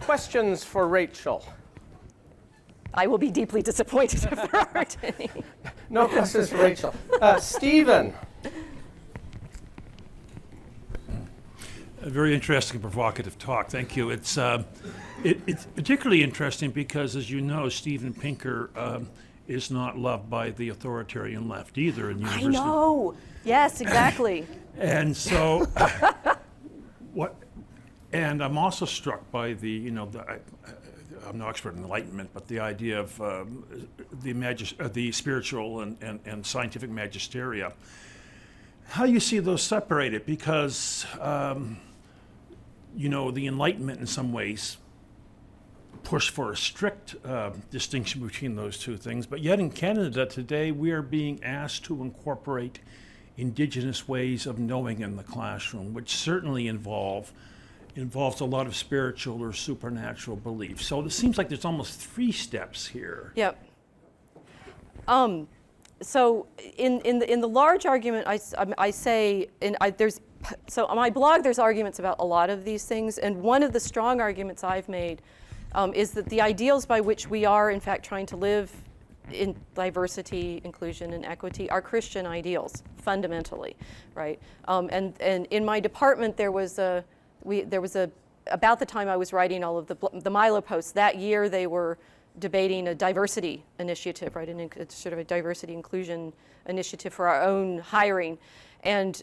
Questions for Rachel? I will be deeply disappointed if there aren't any. No questions for Rachel. Stephen. A very interesting, provocative talk. Thank you. It's particularly interesting because, as you know, Steven Pinker is not loved by the authoritarian left either in university. I know. Yes, exactly. And so, and I'm also struck by I'm no expert in Enlightenment, but the idea of the spiritual and scientific magisteria. How you see those separated? Because the Enlightenment in some ways push for a strict distinction between those two things. But yet in Canada today, we are being asked to incorporate Indigenous ways of knowing in the classroom, which certainly involves a lot of spiritual or supernatural beliefs. So it seems like there's almost 3 steps here. Yep. So in the large argument, I say, so on my blog there's arguments about a lot of these things, and one of the strong arguments I've made is that the ideals by which we are in fact trying to live in diversity, inclusion, and equity are Christian ideals fundamentally, right? And in my department there was about the time I was writing all of the Milo posts that year, they were debating a diversity initiative, right? It's sort of a diversity inclusion initiative for our own hiring, and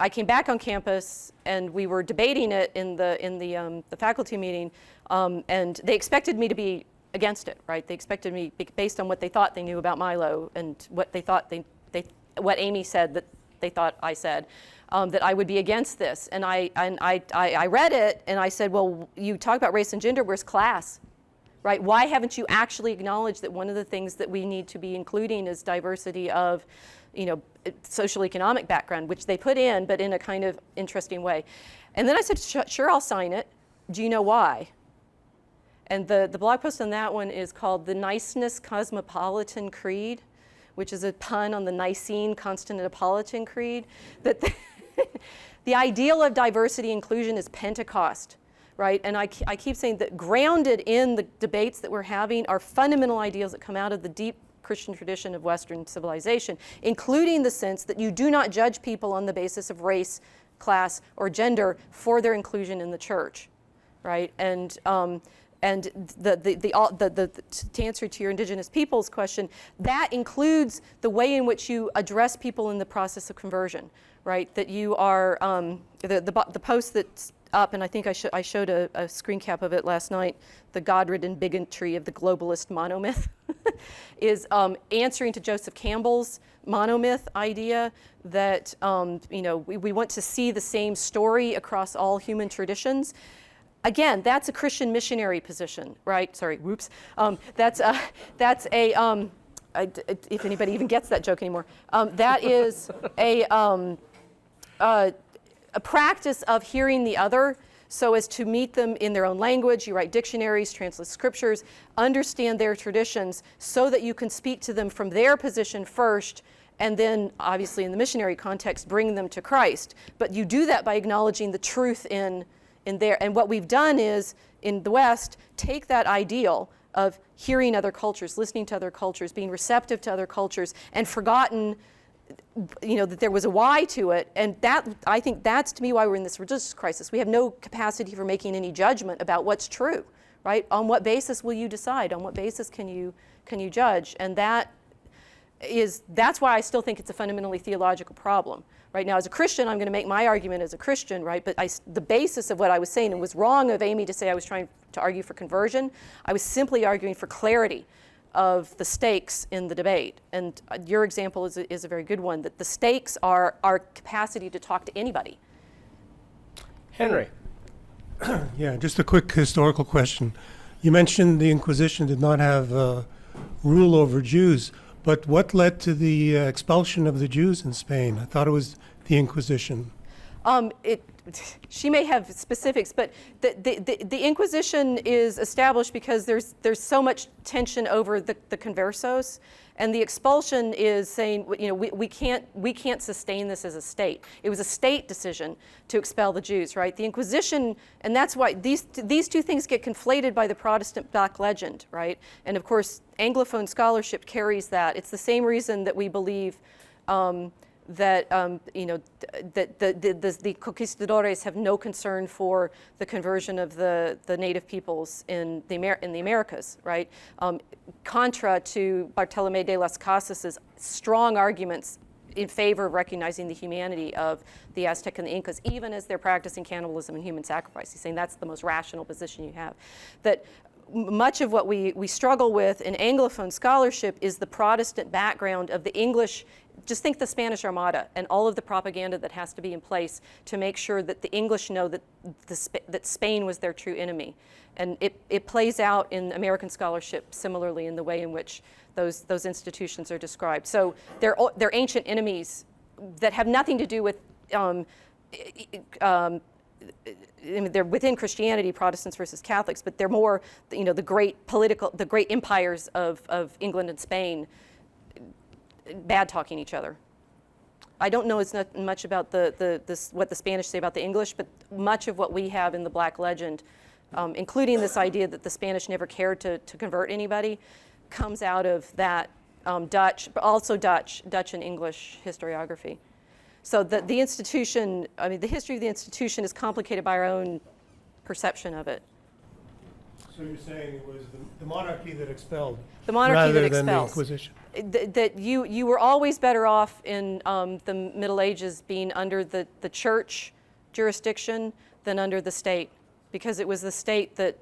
I came back on campus and we were debating it in the faculty meeting, and they expected me to be against it, right? They expected me, based on what they thought they knew about Milo and what they thought what Amy said that they thought I said, that I would be against this. And I read it and I said, well, you talk about race and gender, where's class? Right? Why haven't you actually acknowledged that one of the things that we need to be including is diversity of, social economic background, which they put in, but in a kind of interesting way. And then I said, sure, I'll sign it. Do you know why? And the blog post on that one is called The Niceness Cosmopolitan Creed, which is a pun on the Nicene Constantinopolitan Creed. That the ideal of diversity inclusion is Pentecost. Right, and I keep saying that grounded in the debates that we're having are fundamental ideals that come out of the deep Christian tradition of Western civilization, including the sense that you do not judge people on the basis of race, class, or gender for their inclusion in the church, right? And to answer to your Indigenous peoples question, that includes the way in which you address people in the process of conversion, right? That you are the post that's up, and I think I showed a screen cap of it last night, the God-ridden bigotry of the globalist monomyth, is answering to Joseph Campbell's monomyth idea that we want to see the same story across all human traditions. Again, that's a Christian missionary position, right? Sorry, whoops. That's a if anybody even gets that joke anymore, that is a practice of hearing the other so as to meet them in their own language. You write dictionaries, translate scriptures, understand their traditions so that you can speak to them from their position first, and then obviously in the missionary context bring them to Christ. But you do that by acknowledging the truth in there. And what we've done is, in the West, take that ideal of hearing other cultures, listening to other cultures, being receptive to other cultures, and forgotten that there was a why to it, and I think that's to me why we're in this religious crisis. We have no capacity for making any judgment about what's true, right? On what basis will you decide? On what basis can you judge? And that's why I still think it's a fundamentally theological problem. Right now, as a Christian, I'm going to make my argument as a Christian, right? But the basis of what I was saying, it was wrong of Amy to say I was trying to argue for conversion. I was simply arguing for clarity of the stakes in the debate. And your example is a very good one, that the stakes are our capacity to talk to anybody. Henry. Yeah, just a quick historical question. You mentioned the Inquisition did not have rule over Jews, but what led to the expulsion of the Jews in Spain? I thought it was the Inquisition. She may have specifics, but the Inquisition is established because there's so much tension over the conversos, and the expulsion is saying, we can't sustain this as a state. It was a state decision to expel the Jews, right? The Inquisition, and that's why these two things get conflated by the Protestant black legend, right? And of course, Anglophone scholarship carries that. It's the same reason that we believe that the conquistadores have no concern for the conversion of the native peoples in the Americas, right? Contra to Bartolomé de las Casas's strong arguments in favor of recognizing the humanity of the Aztec and the Incas, even as they're practicing cannibalism and human sacrifice. He's saying that's the most rational position you have. That much of what we struggle with in Anglophone scholarship is the Protestant background of the English. Just think the Spanish Armada and all of the propaganda that has to be in place to make sure that the English know that that Spain was their true enemy. And it plays out in American scholarship similarly in the way in which those institutions are described. So they're ancient enemies that have nothing to do with they're within Christianity, Protestants versus Catholics, but they're more, the great empires of England and Spain bad talking each other. I don't know as much about what the Spanish say about the English, but much of what we have in the Black Legend, including this idea that the Spanish never cared to convert anybody, comes out of that Dutch, but also Dutch and English historiography. So the institution, the history of the institution is complicated by our own perception of it. So you're saying it was the monarchy that expelled, the monarchy rather that than the expels. Inquisition. That you were always better off in the Middle Ages being under the church jurisdiction than under the state, because it was the state that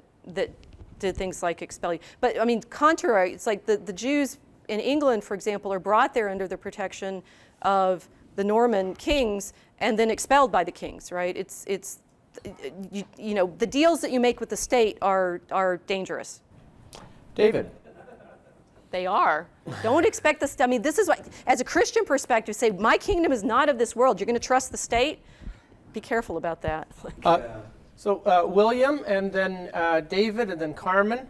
did things like expel you. But contrary, it's like the Jews in England, for example, are brought there under the protection of the Norman kings and then expelled by the kings, right? It's the deals that you make with the state are dangerous. David. They are. Don't expect this. This is what, as a Christian perspective, say, my kingdom is not of this world. You're going to trust the state? Be careful about that. So William, and then David, and then Carmen.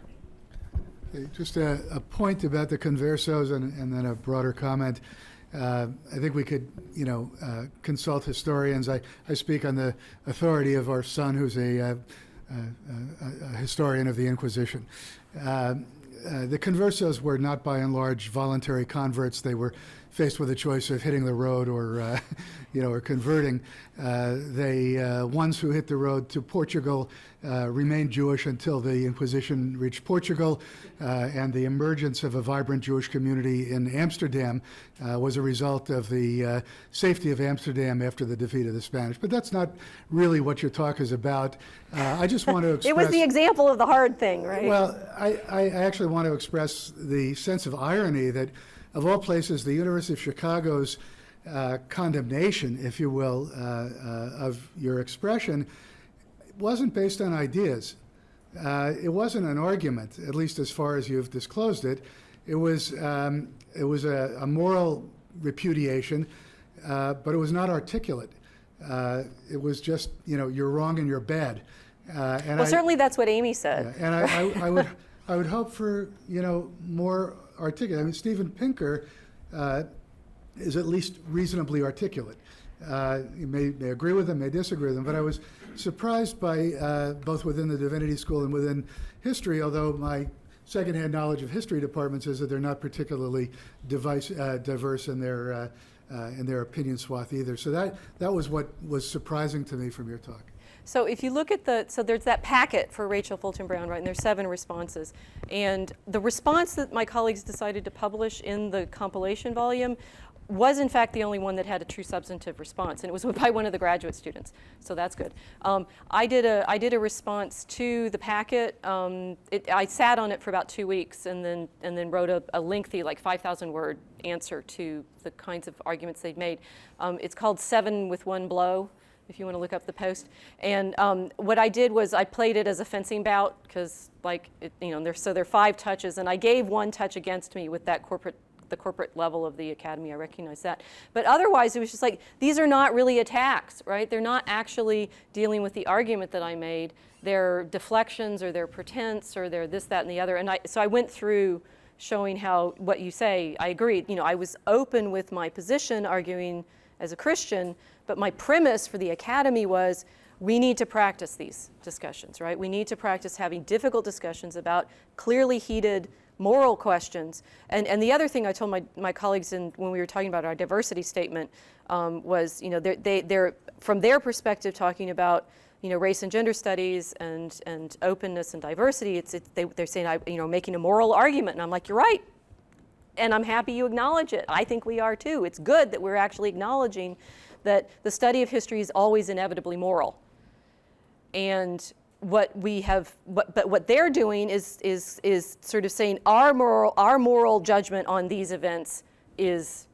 Okay, just a point about the conversos, and then a broader comment. I think we could, consult historians. I speak on the authority of our son, who's a historian of the Inquisition. The conversos were not, by and large, voluntary converts. They were faced with a choice of hitting the road or, or converting. Ones who hit the road to Portugal remained Jewish until the Inquisition reached Portugal, and the emergence of a vibrant Jewish community in Amsterdam was a result of the safety of Amsterdam after the defeat of the Spanish. But that's not really what your talk is about. I just want to express... It was the example of the hard thing, right? Well, I actually want to express the sense of irony that, of all places, the University of Chicago's condemnation, if you will, of your expression wasn't based on ideas. It wasn't an argument, at least as far as you've disclosed it. It was a moral repudiation, but it was not articulate. It was just, you're wrong and you're bad. Certainly that's what Amy said. And I would hope for, more articulate. Steven Pinker is at least reasonably articulate. You may agree with him, may disagree with him, but I was surprised by both within the Divinity School and within history, although my secondhand knowledge of history departments is that they're not particularly diverse in their opinion swath either. So that was what was surprising to me from your talk. So if you look at there's that packet for Rachel Fulton Brown, right, and there's 7 responses. And the response that my colleagues decided to publish in the compilation volume was in fact the only one that had a true substantive response, and it was by one of the graduate students, so that's good. I did a response to the packet. I sat on it for about 2 weeks, and then wrote a lengthy, like 5,000 word answer to the kinds of arguments they'd made. It's called 7 with 1 blow, if you want to look up the post. And what I did was I played it as a fencing bout, because there are 5 touches, and I gave 1 touch against me with the corporate level of the academy. I recognize that. But otherwise, it was just like, these are not really attacks, right? They're not actually dealing with the argument that I made. They're deflections, or they're pretense, or they're this, that, and the other. And so I went through showing how what you say, I agreed. I was open with my position, arguing as a Christian, but my premise for the academy was, we need to practice these discussions, right? We need to practice having difficult discussions about clearly heated moral questions. And the other thing I told my colleagues when we were talking about our diversity statement was, they're from their perspective talking about, race and gender studies and openness and diversity. They're saying, making a moral argument, and I'm like, you're right, and I'm happy you acknowledge it. I think we are too. It's good that we're actually acknowledging that the study of history is always inevitably moral. And what we have, but what they're doing is sort of saying our moral judgment on these events is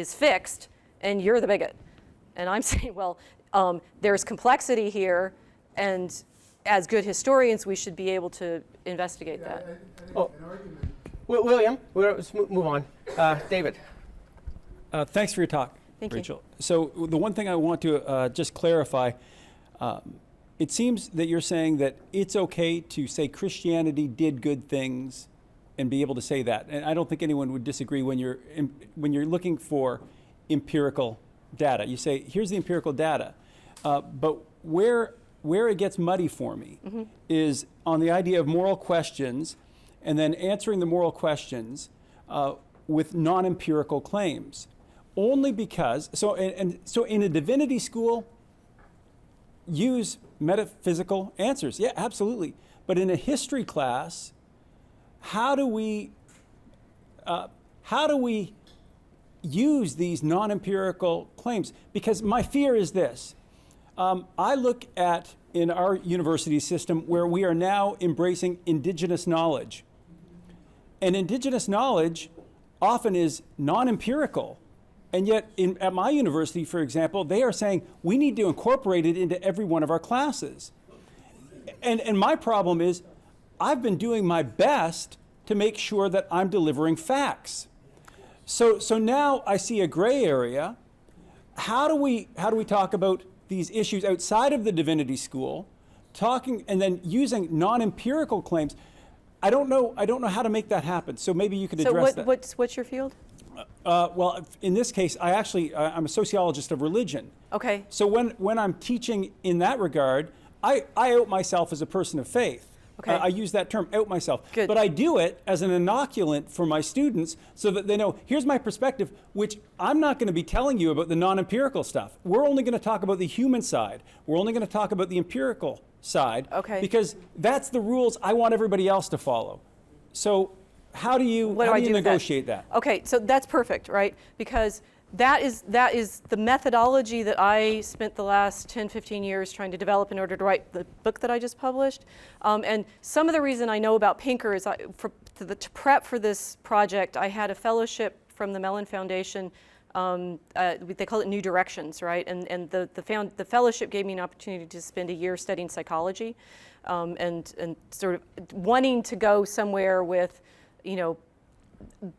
fixed, and you're the bigot. And I'm saying, well, there's complexity here, and as good historians, we should be able to investigate that. I think an argument. William, let's move on. David. Thanks for your talk, Thank you. Rachel. So the one thing I want to just clarify, it seems that you're saying that it's okay to say Christianity did good things and be able to say that. And I don't think anyone would disagree when you're looking for empirical data. You say, here's the empirical data. But where it gets muddy for me is on the idea of moral questions and then answering the moral questions with non-empirical claims. Only because, so in a divinity school, use metaphysical answers. Yeah, absolutely. But in a history class, how do we use these non-empirical claims? Because my fear is this. I look at, in our university system, where we are now embracing indigenous knowledge. And indigenous knowledge often is non-empirical. And yet, at my university, for example, they are saying we need to incorporate it into every one of our classes. And my problem is, I've been doing my best to make sure that I'm delivering facts. So now I see a gray area. How do we talk about these issues outside of the divinity school, talking and then using non-empirical claims? I don't know how to make that happen. So maybe you could address that. What's your field? Well, in this case, I'm a sociologist of religion. Okay. So when I'm teaching in that regard, I out myself as a person of faith. Okay. I use that term, out myself. Good. But I do it as an inoculant for my students so that they know, here's my perspective, which I'm not going to be telling you about the non-empirical stuff. We're only going to talk about the human side. We're only going to talk about the empirical side. Okay. Because that's the rules I want everybody else to follow. So how do you negotiate that? Okay, so that's perfect, right? Because that is the methodology that I spent the last 10, 15 years trying to develop in order to write the book that I just published. And some of the reason I know about Pinker is to prep for this project, I had a fellowship from the Mellon Foundation. They call it New Directions, right? And the fellowship gave me an opportunity to spend a year studying psychology, and sort of wanting to go somewhere with,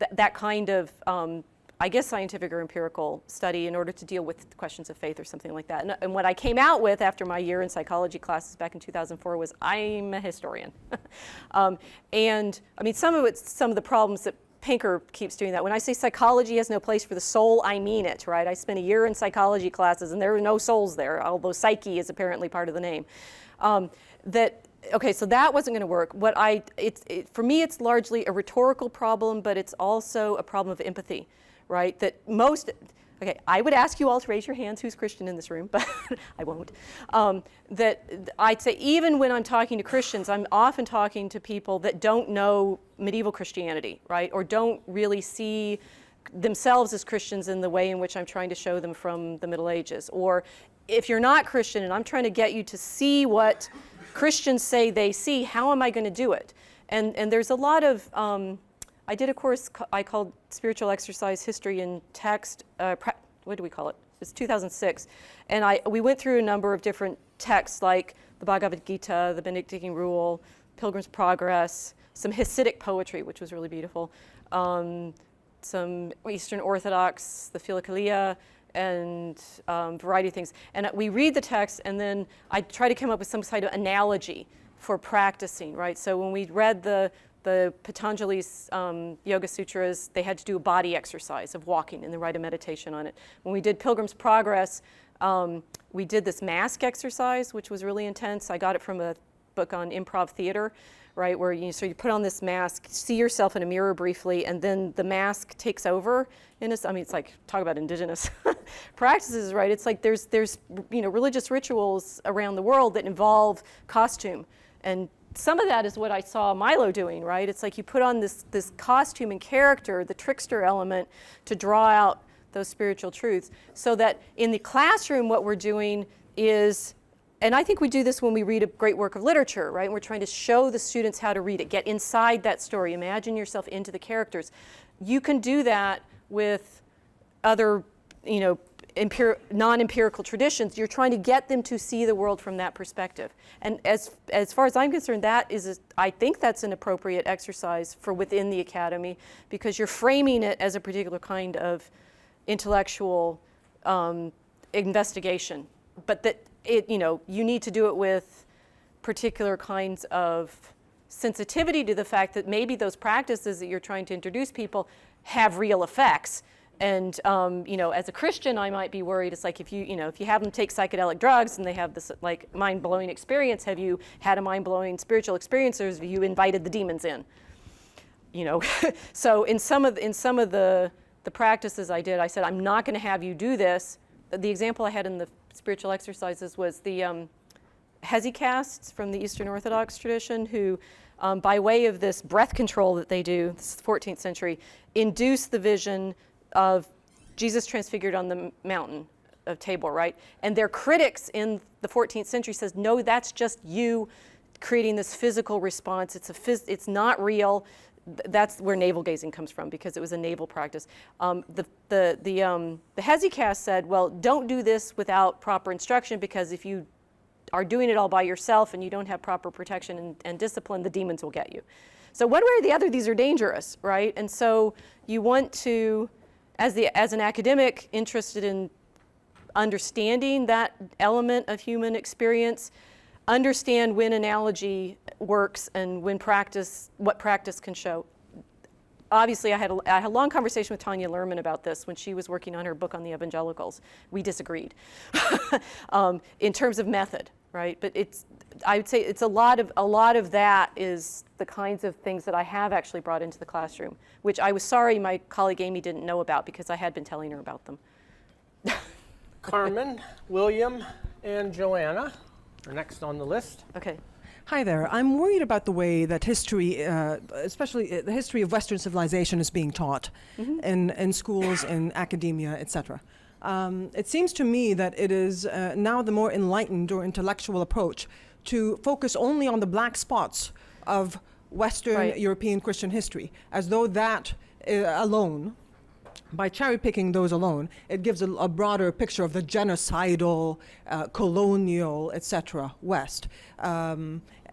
that kind of, I guess, scientific or empirical study in order to deal with questions of faith or something like that. And what I came out with after my year in psychology classes back in 2004 was, I'm a historian. And I mean, some of the problems that Pinker keeps doing that. When I say psychology has no place for the soul, I mean it, right? I spent a year in psychology classes and there were no souls there, although psyche is apparently part of the name. Okay, so that wasn't going to work. For me, it's largely a rhetorical problem, but it's also a problem of empathy, right? Okay, I would ask you all to raise your hands who's Christian in this room, but I won't. That I'd say even when I'm talking to Christians, I'm often talking to people that don't know medieval Christianity, right? Or don't really see themselves as Christians in the way in which I'm trying to show them from the Middle Ages. Or if you're not Christian and I'm trying to get you to see what Christians say they see, how am I going to do it? And there's a lot of, I did a course I called Spiritual Exercise History in Text, what do we call it? It's 2006. And we went through a number of different texts like the Bhagavad Gita, the Benedictine Rule, Pilgrim's Progress, some Hasidic poetry, which was really beautiful, some Eastern Orthodox, the Philokalia, and a variety of things. And we read the text, and then I try to come up with some kind of analogy for practicing, right? So when we read the Patanjali's Yoga Sutras, they had to do a body exercise of walking and then write a meditation on it. When we did Pilgrim's Progress, we did this mask exercise, which was really intense. I got it from a book on improv theater, right, where you put on this mask, see yourself in a mirror briefly, and then the mask takes over. It's like, talk about indigenous practices, right? It's like there's religious rituals around the world that involve costume, and some of that is what I saw Milo doing, right? It's like you put on this costume and character, the trickster element, to draw out those spiritual truths. So that in the classroom, what we're doing is and I think we do this when we read a great work of literature, right? We're trying to show the students how to read it, get inside that story, imagine yourself into the characters. You can do that with other, non-empirical traditions. You're trying to get them to see the world from that perspective. And as far as I'm concerned, I think that's an appropriate exercise for within the academy, because you're framing it as a particular kind of intellectual investigation. But that you need to do it with particular kinds of sensitivity to the fact that maybe those practices that you're trying to introduce people have real effects. And as a Christian, I might be worried. It's like if you have them take psychedelic drugs and they have this like mind-blowing experience, have you had a mind-blowing spiritual experience, or have you invited the demons in? So in some of the practices I did, I said, I'm not going to have you do this. The example I had in the spiritual exercises was the hesychasts from the Eastern Orthodox tradition, who, by way of this breath control that they do, this is the 14th century, induce the vision of Jesus transfigured on the mountain of Tabor, right? And their critics in the 14th century says, no, that's just you creating this physical response. It's not real. That's where navel gazing comes from, because it was a naval practice. The hesychast said, well, don't do this without proper instruction, because if you are doing it all by yourself and you don't have proper protection and discipline, the demons will get you. So one way or the other, these are dangerous, right? And so you want to, as an academic interested in understanding that element of human experience, understand when analogy works and when what practice can show. Obviously, I had a long conversation with Tanya Lerman about this when she was working on her book on the evangelicals. We disagreed in terms of method, right? But I would say it's a lot of that is the kinds of things that I have actually brought into the classroom, which I was sorry my colleague Amy didn't know about, because I had been telling her about them. Carmen, William, and Joanna are next on the list. Okay. Hi there. I'm worried about the way that history, especially the history of Western civilization, is being taught in schools, in academia, etc. It seems to me that it is now the more enlightened or intellectual approach to focus only on the black spots of Western European Christian history, as though that alone, by cherry-picking those alone, it gives a broader picture of the genocidal, colonial, etc. West.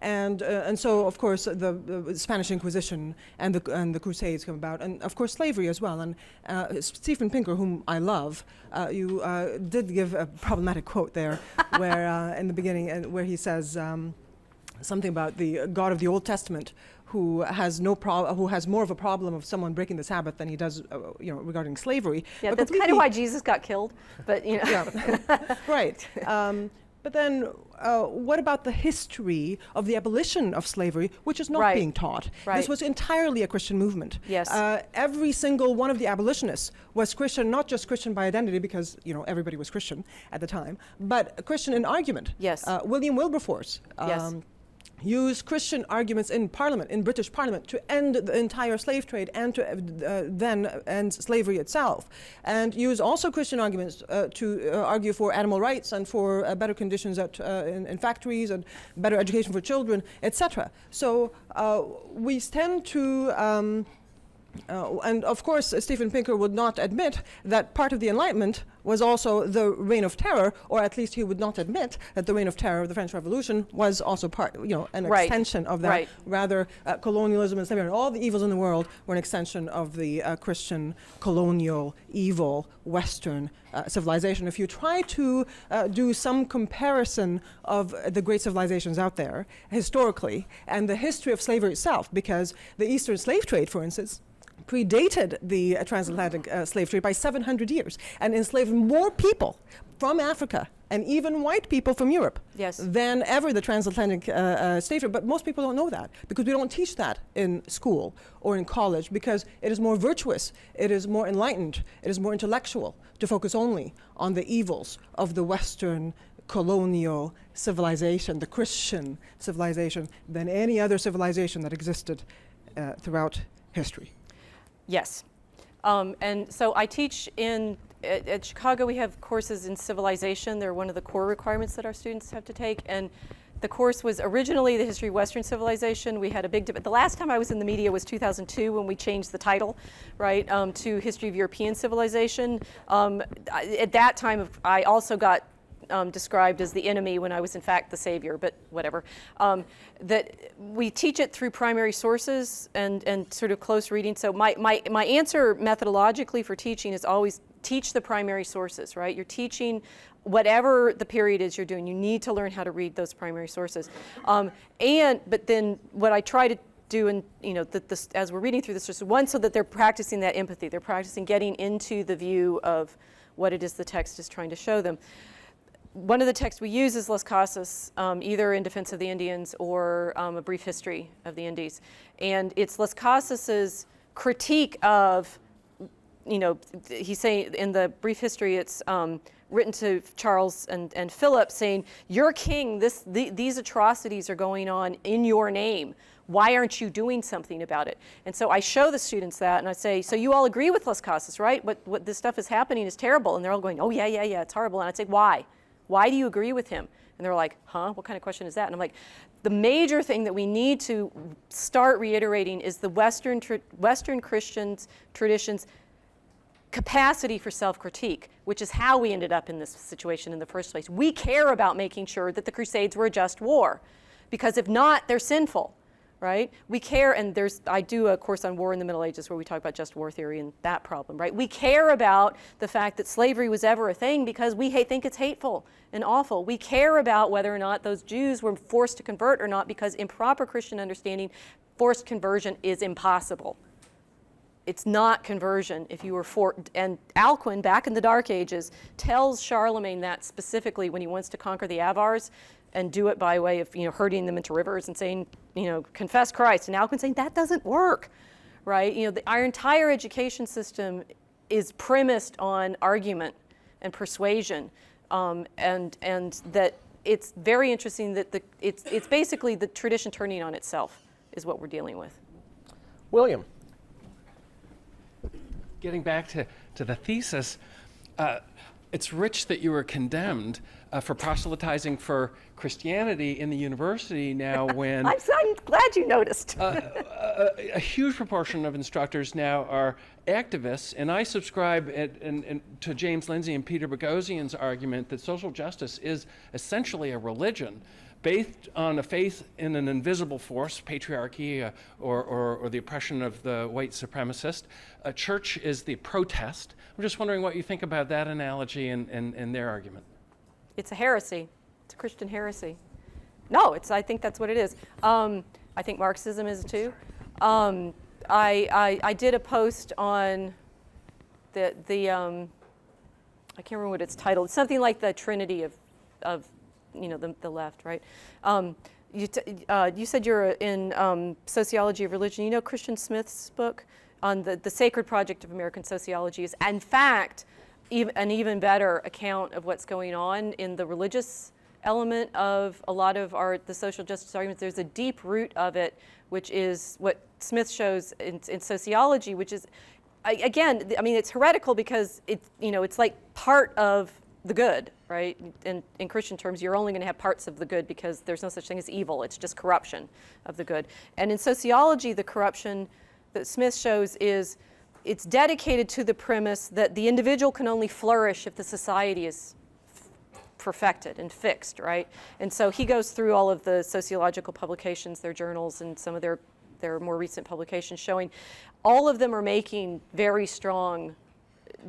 And so, of course, the Spanish Inquisition and the Crusades come about, and of course slavery as well. And Stephen Pinker, whom I love, you did give a problematic quote there, where in the beginning, where he says something about the God of the Old Testament, who has more of a problem of someone breaking the Sabbath than he does, regarding slavery. Yeah, but that's kind of why Jesus got killed. But Yeah, right. But then, what about the history of the abolition of slavery, which is not being taught? Right. This was entirely a Christian movement. Yes. Every single one of the abolitionists was Christian, not just Christian by identity, because everybody was Christian at the time, but Christian in argument. Yes. William Wilberforce. Yes. Used Christian arguments in Parliament, in British Parliament, to end the entire slave trade and to then end slavery itself, and use also Christian arguments to argue for animal rights and for better conditions in factories and better education for children, etc. So we tend to, and of course, Stephen Pinker would not admit that part of the Enlightenment was also the Reign of Terror, or at least he would not admit that the Reign of Terror of the French Revolution was also part, an extension of that. Right. Rather, colonialism and slavery and all the evils in the world were an extension of the Christian, colonial, evil, Western civilization. If you try to do some comparison of the great civilizations out there historically and the history of slavery itself, because the Eastern slave trade, for instance, predated the transatlantic slave trade by 700 years and enslaved more people from Africa and even white people from Europe than ever the transatlantic slave trade. But most people don't know that, because we don't teach that in school or in college, because it is more virtuous, it is more enlightened, it is more intellectual to focus only on the evils of the Western colonial civilization, the Christian civilization, than any other civilization that existed throughout history. Yes. And so I teach in at Chicago, we have courses in civilization. They're one of the core requirements that our students have to take. And the course was originally the history of Western civilization. We had a big debate. The last time I was in the media was 2002 when we changed the title, right, to history of European civilization. At that time, I also got described as the enemy when I was in fact the savior, but whatever. That we teach it through primary sources and sort of close reading. So my answer methodologically for teaching is always teach the primary sources, right? You're teaching whatever the period is you're doing, you need to learn how to read those primary sources. But then what I try to do, and as we're reading through this, just one, so that they're practicing that empathy, they're practicing getting into the view of what it is the text is trying to show them. One of the texts we use is Las Casas, either in Defense of the Indians or A Brief History of the Indies. And it's Las Casas's critique of, he's saying in the Brief History, it's written to Charles and Philip saying, "You're king, these atrocities are going on in your name. Why aren't you doing something about it?" And so I show the students that, and I say, "So you all agree with Las Casas, right? What this stuff is happening is terrible." And they're all going, "Oh, yeah, it's horrible." And I'd say, "Why? Why do you agree with him?" And they're like, "Huh? What kind of question is that?" And I'm like, the major thing that we need to start reiterating is the Western Christian tradition's capacity for self-critique, which is how we ended up in this situation in the first place. We care about making sure that the Crusades were a just war, because if not, they're sinful, right? We care, and I do a course on war in the Middle Ages where we talk about just war theory and that problem, right? We care about the fact that slavery was ever a thing because we think it's hateful and awful. We care about whether or not those Jews were forced to convert or not, because in proper Christian understanding, forced conversion is impossible. It's not conversion if you were and Alcuin, back in the Dark Ages, tells Charlemagne that specifically when he wants to conquer the Avars and do it by way of, herding them into rivers and saying, confess Christ. And Alcuin saying that doesn't work, right? Our entire education system is premised on argument and persuasion, and that it's very interesting that it's basically the tradition turning on itself is what we're dealing with. William. Getting back to the thesis, it's rich that you were condemned for proselytizing for Christianity in the university now when I'm glad you noticed. a huge proportion of instructors now are activists, and I subscribe to James Lindsay and Peter Boghossian's argument that social justice is essentially a religion based on a faith in an invisible force, patriarchy, or the oppression of the white supremacist. A church is the protest. I'm just wondering what you think about that analogy and their argument. It's a heresy. It's a Christian heresy. No, I think that's what it is. I think Marxism is too. I did a post on the I can't remember what it's titled. It's something like the Trinity of the left, right? You said you're in sociology of religion. You know Christian Smith's book on the Sacred Project of American Sociology is, in fact, an even better account of what's going on in the religious element of a lot of the social justice arguments. There's a deep root of it, which is what Smith shows in sociology, which is, again, it's heretical because it's like part of the good, right? In Christian terms, you're only going to have parts of the good because there's no such thing as evil. It's just corruption of the good. And in sociology, the corruption that Smith shows is it's dedicated to the premise that the individual can only flourish if the society is perfected and fixed, right? And so he goes through all of the sociological publications, their journals, and some of their more recent publications showing all of them are making very strong,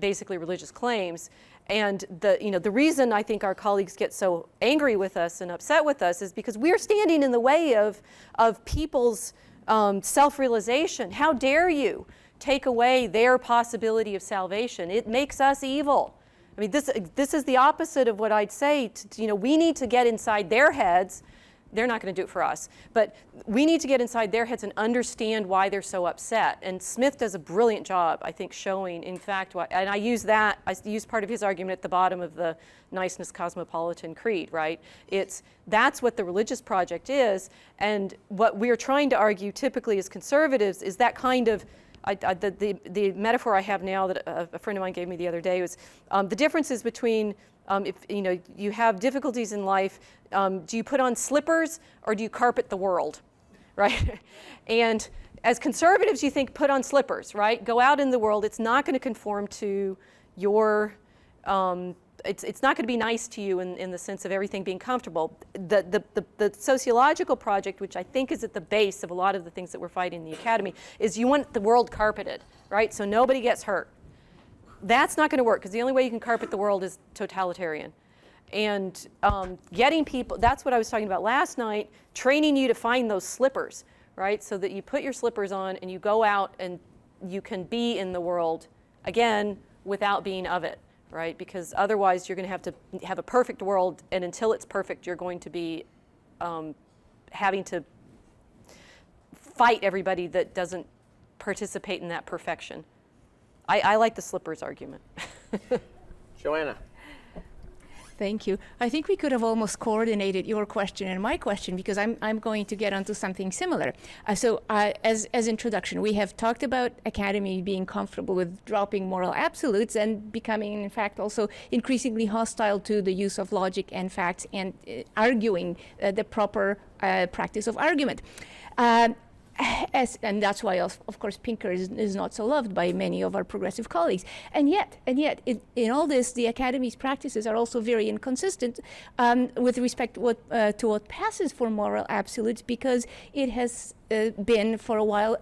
basically religious claims. And the reason I think our colleagues get so angry with us and upset with us is because we're standing in the way of people's self-realization. How dare you take away their possibility of salvation? It makes us evil. This is the opposite of what I'd say. We need to get inside their heads. They're not going to do it for us, but we need to get inside their heads and understand why they're so upset. And Smith does a brilliant job, I think, showing, in fact, and I use part of his argument at the bottom of the Niceness Cosmopolitan Creed, right? That's what the religious project is, and what we're trying to argue typically as conservatives is that kind of the metaphor I have now that a friend of mine gave me the other day was the differences between if you have difficulties in life, do you put on slippers or do you carpet the world, right? And as conservatives, you think put on slippers, right? Go out in the world. It's not going to conform to your. It's not going to be nice to you in the sense of everything being comfortable. The sociological project, which I think is at the base of a lot of the things that we're fighting in the academy, is you want the world carpeted, right? So nobody gets hurt. That's not going to work because the only way you can carpet the world is totalitarian. And getting people, that's what I was talking about last night, training you to find those slippers, right? So that you put your slippers on and you go out and you can be in the world, again, without being of it. Right? Because otherwise you're going to have a perfect world, and until it's perfect, you're going to be having to fight everybody that doesn't participate in that perfection. I like the slippers argument. Joanna. Thank you. I think we could have almost coordinated your question and my question, because I'm going to get onto something similar. As introduction, we have talked about academy being comfortable with dropping moral absolutes and becoming, in fact, also increasingly hostile to the use of logic and facts and arguing the proper practice of argument. And that's why, of course, Pinker is not so loved by many of our progressive colleagues. And yet, in all this, the Academy's practices are also very inconsistent with respect to what passes for moral absolutes, because it has been, for a while,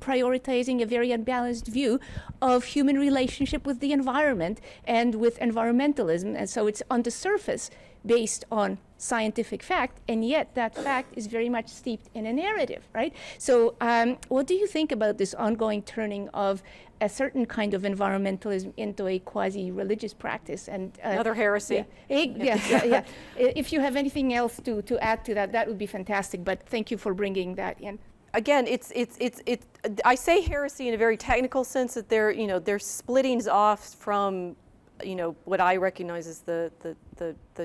prioritizing a very unbalanced view of human relationship with the environment and with environmentalism. And so it's on the surface based on scientific fact, and yet that fact is very much steeped in a narrative, right? So what do you think about this ongoing turning of a certain kind of environmentalism into a quasi-religious practice? And another heresy. Yeah. If you have anything else to add to that, that would be fantastic, but thank you for bringing that in. Again, I say heresy in a very technical sense, that they're splittings off from what I recognize as the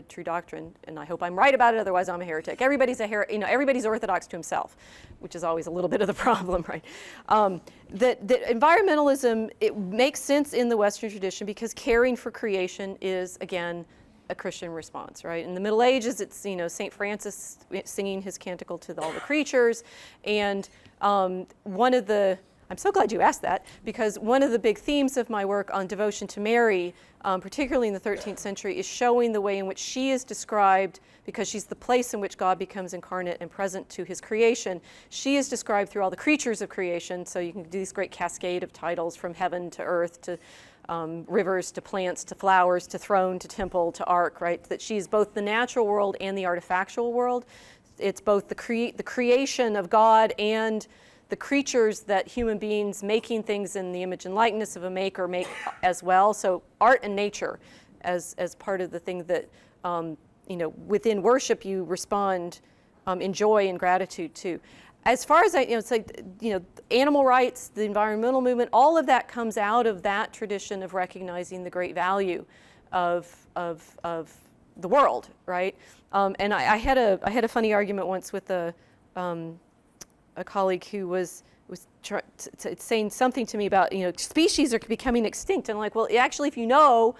true doctrine, and I hope I'm right about it. Otherwise, I'm a heretic. Everybody's everybody's orthodox to himself, which is always a little bit of the problem, right? That environmentalism, it makes sense in the Western tradition because caring for creation is, again, a Christian response, right? In the Middle Ages, it's St. Francis singing his canticle to all the creatures, and I'm so glad you asked that, because one of the big themes of my work on devotion to Mary, particularly in the 13th century, is showing the way in which she is described, because she's the place in which God becomes incarnate and present to his creation. She is described through all the creatures of creation, so you can do this great cascade of titles from heaven to earth to rivers to plants to flowers to throne to temple to ark, right? That she's both the natural world and the artifactual world. It's both the creation of God and the creatures that human beings making things in the image and likeness of a maker make as well. So art and nature as part of the thing that, within worship you respond in joy and gratitude to. As far as it's like, animal rights, the environmental movement, all of that comes out of that tradition of recognizing the great value of the world, right? And I had a funny argument once with a colleague who was saying something to me about, species are becoming extinct. And I'm like, well, actually, if you know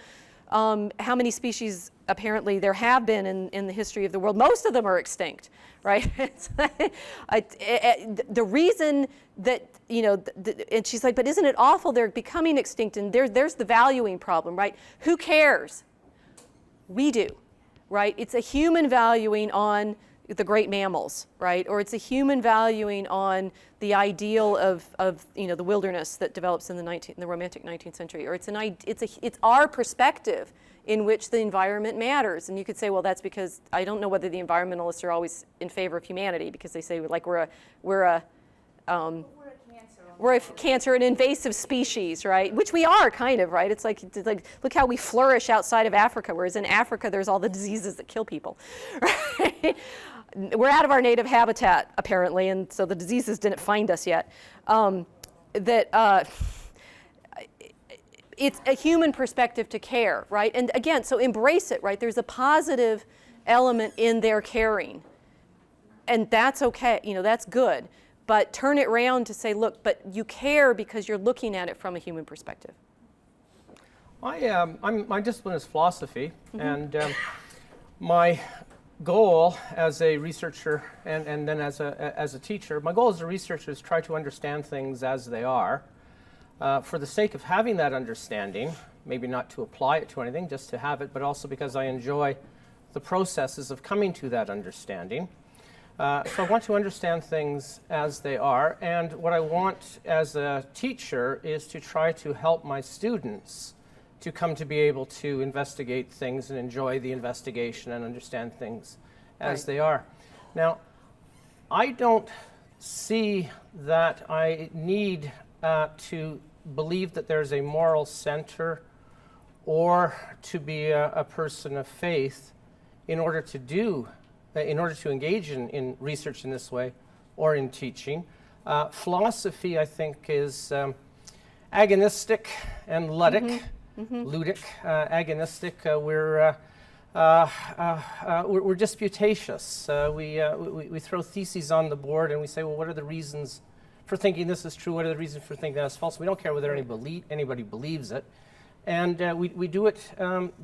how many species apparently there have been in the history of the world, most of them are extinct, right? The reason that, and she's like, but isn't it awful they're becoming extinct? And there's the valuing problem, right? Who cares? We do, right? It's a human valuing on the great mammals, right? Or it's a human valuing on the ideal of the wilderness that develops in the Romantic 19th century. Or it's our perspective in which the environment matters. And you could say, well, that's because I don't know whether the environmentalists are always in favor of humanity, because they say like we're a cancer, an invasive species, right? Which we are, kind of, right? It's like look how we flourish outside of Africa, whereas in Africa there's all the diseases that kill people, right? We're out of our native habitat, apparently, and so the diseases didn't find us yet. It's a human perspective to care, right? And again, so embrace it, right? There's a positive element in their caring, and that's okay, that's good. but turn it around to say, look, but you care because you're looking at it from a human perspective. My discipline is philosophy, and my goal as a researcher and then as a teacher, my goal as a researcher is try to understand things as they are, for the sake of having that understanding, maybe not to apply it to anything, just to have it, but also because I enjoy the processes of coming to that understanding. So I want to understand things as they are, and what I want as a teacher is to try to help my students to come to be able to investigate things and enjoy the investigation and understand things as they are. Now, I don't see that I need to believe that there's a moral center or to be a person of faith in order to engage in research in this way or in teaching. Philosophy, I think, is agonistic and ludic. Ludic, agonistic. We're disputatious. We throw theses on the board and we say, well, what are the reasons for thinking this is true? What are the reasons for thinking that's false? We don't care whether anybody believes it. And we do it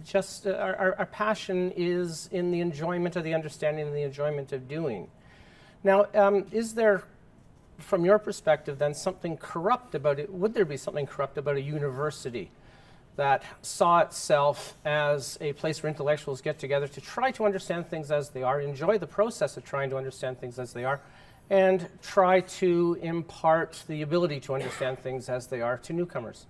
just, our passion is in the enjoyment of the understanding and the enjoyment of doing. Now, is there, from your perspective then, something corrupt about it? Would there be something corrupt about a university that saw itself as a place where intellectuals get together to try to understand things as they are, enjoy the process of trying to understand things as they are, and try to impart the ability to understand things as they are to newcomers?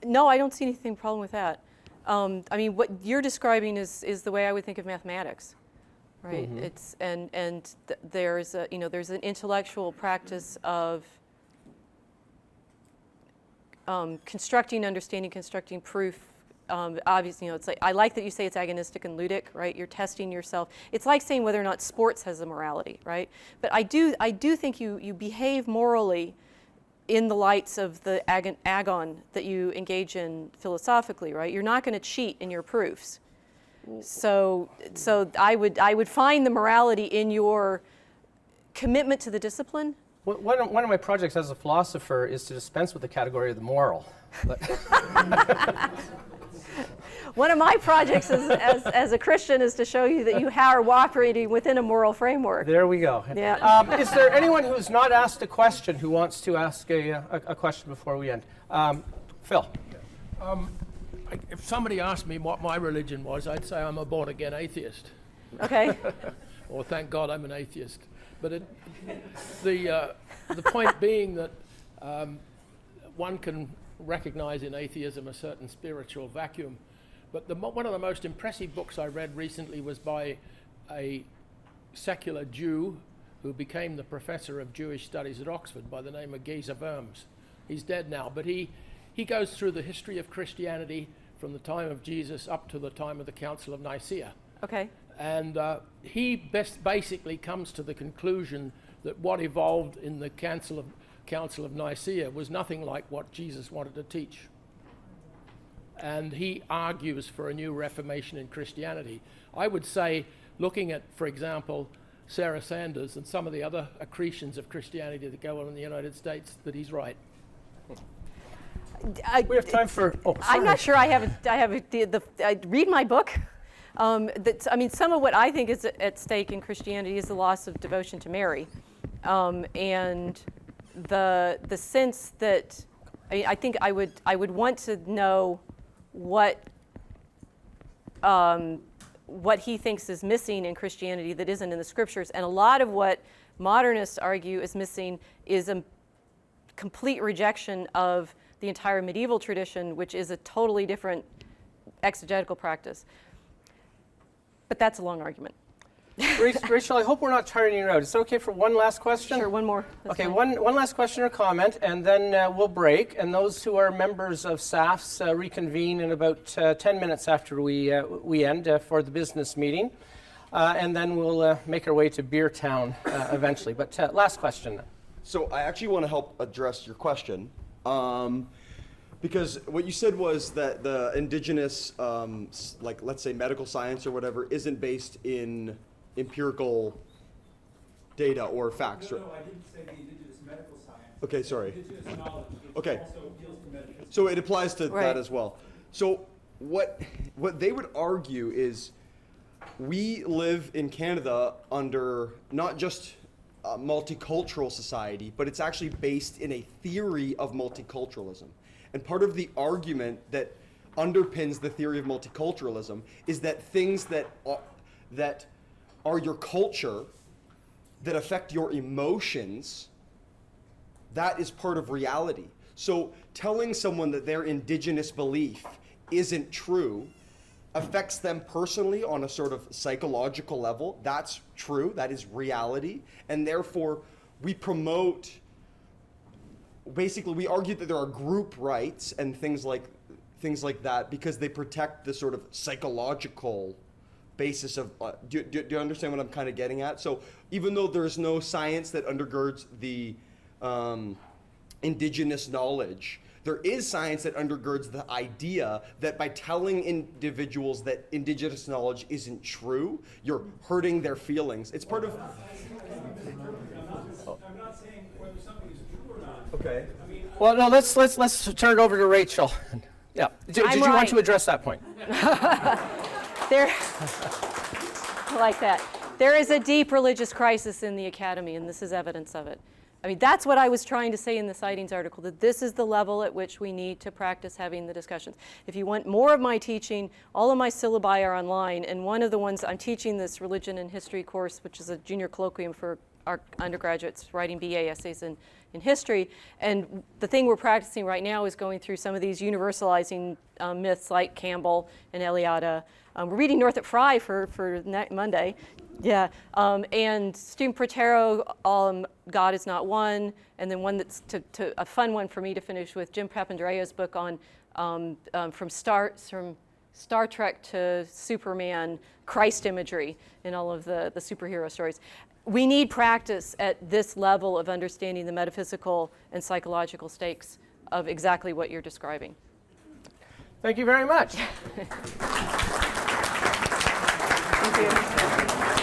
No, I don't see anything problem with that. I mean, what you're describing is the way I would think of mathematics, right? It's there's there's an intellectual practice of constructing understanding, constructing proof. Obviously, it's like, I like that you say it's agonistic and ludic, right? You're testing yourself. It's like saying whether or not sports has a morality, right? But I do think you behave morally in the lights of the agon that you engage in philosophically, right? You're not going to cheat in your proofs. So I would find the morality in your commitment to the discipline. One of my projects as a philosopher is to dispense with the category of the moral. One of my projects as a Christian is to show you that you are operating within a moral framework. There we go. Yeah. Is there anyone who's not asked a question who wants to ask a question before we end? Phil. If somebody asked me what my religion was, I'd say I'm a born-again atheist. Okay. Or thank God I'm an atheist. But the point being that one can recognize in atheism a certain spiritual vacuum. But one of the most impressive books I read recently was by a secular Jew who became the professor of Jewish studies at Oxford by the name of Gezer Vermes. He's dead now, but he goes through the history of Christianity from the time of Jesus up to the time of the Council of Nicaea. Okay. And he basically comes to the conclusion that what evolved in the Council of Nicaea was nothing like what Jesus wanted to teach. And he argues for a new reformation in Christianity. I would say, looking at, for example, Sarah Sanders and some of the other accretions of Christianity that go on in the United States, that he's right. We have time for. Oh, sorry. I'm not sure I read my book. I mean, some of what I think is at stake in Christianity is the loss of devotion to Mary, and the sense that I think I would want to know what he thinks is missing in Christianity that isn't in the scriptures, and a lot of what modernists argue is missing is a complete rejection of the entire medieval tradition, which is a totally different exegetical practice. But that's a long argument. Rachel, I hope we're not tiring you out. Is it okay for one last question? Sure, one more. That's okay, fine. one last question or comment, and then we'll break. And those who are members of SAFS reconvene in about 10 minutes after we end for the business meeting. And then we'll make our way to Beer Town eventually. But last question. So I actually want to help address your question. Because what you said was that the indigenous, like let's say medical science or whatever, isn't based in empirical data or facts. No, I didn't say the indigenous Okay, sorry. Okay. So it applies to Right. that as well. So what they would argue is we live in Canada under not just a multicultural society, but it's actually based in a theory of multiculturalism. And part of the argument that underpins the theory of multiculturalism is that things that are your culture, that affect your emotions, that is part of reality. So telling someone that their indigenous belief isn't true affects them personally on a sort of psychological level. That's true, that is reality. And therefore, we promote, basically we argue that there are group rights and things like that because they protect the sort of psychological basis of, do you understand what I'm kind of getting at? So even though there's no science that undergirds the indigenous knowledge, there is science that undergirds the idea that by telling individuals that indigenous knowledge isn't true, you're hurting their feelings. It's part of... I'm not saying whether something is true or not. Okay. Well, no, let's turn it over to Rachel. Yeah. Did I'm you want right. to address that point? There, I like that. There is a deep religious crisis in the academy, and this is evidence of it. I mean, that's what I was trying to say in the Sightings article, that this is the level at which we need to practice having the discussions. If you want more of my teaching, all of my syllabi are online, and one of the ones I'm teaching this religion and history course, which is a junior colloquium for our undergraduates writing BA essays in history. And the thing we're practicing right now is going through some of these universalizing myths like Campbell and Eliade. We're reading Northrop Frye for Monday. Yeah, and Stu Protero, God is Not One, and then one that's a fun one for me to finish with Jim Papandreou's book on from Star Trek to Superman, Christ imagery in all of the superhero stories. We need practice at this level of understanding the metaphysical and psychological stakes of exactly what you're describing. Thank you very much. Thank you.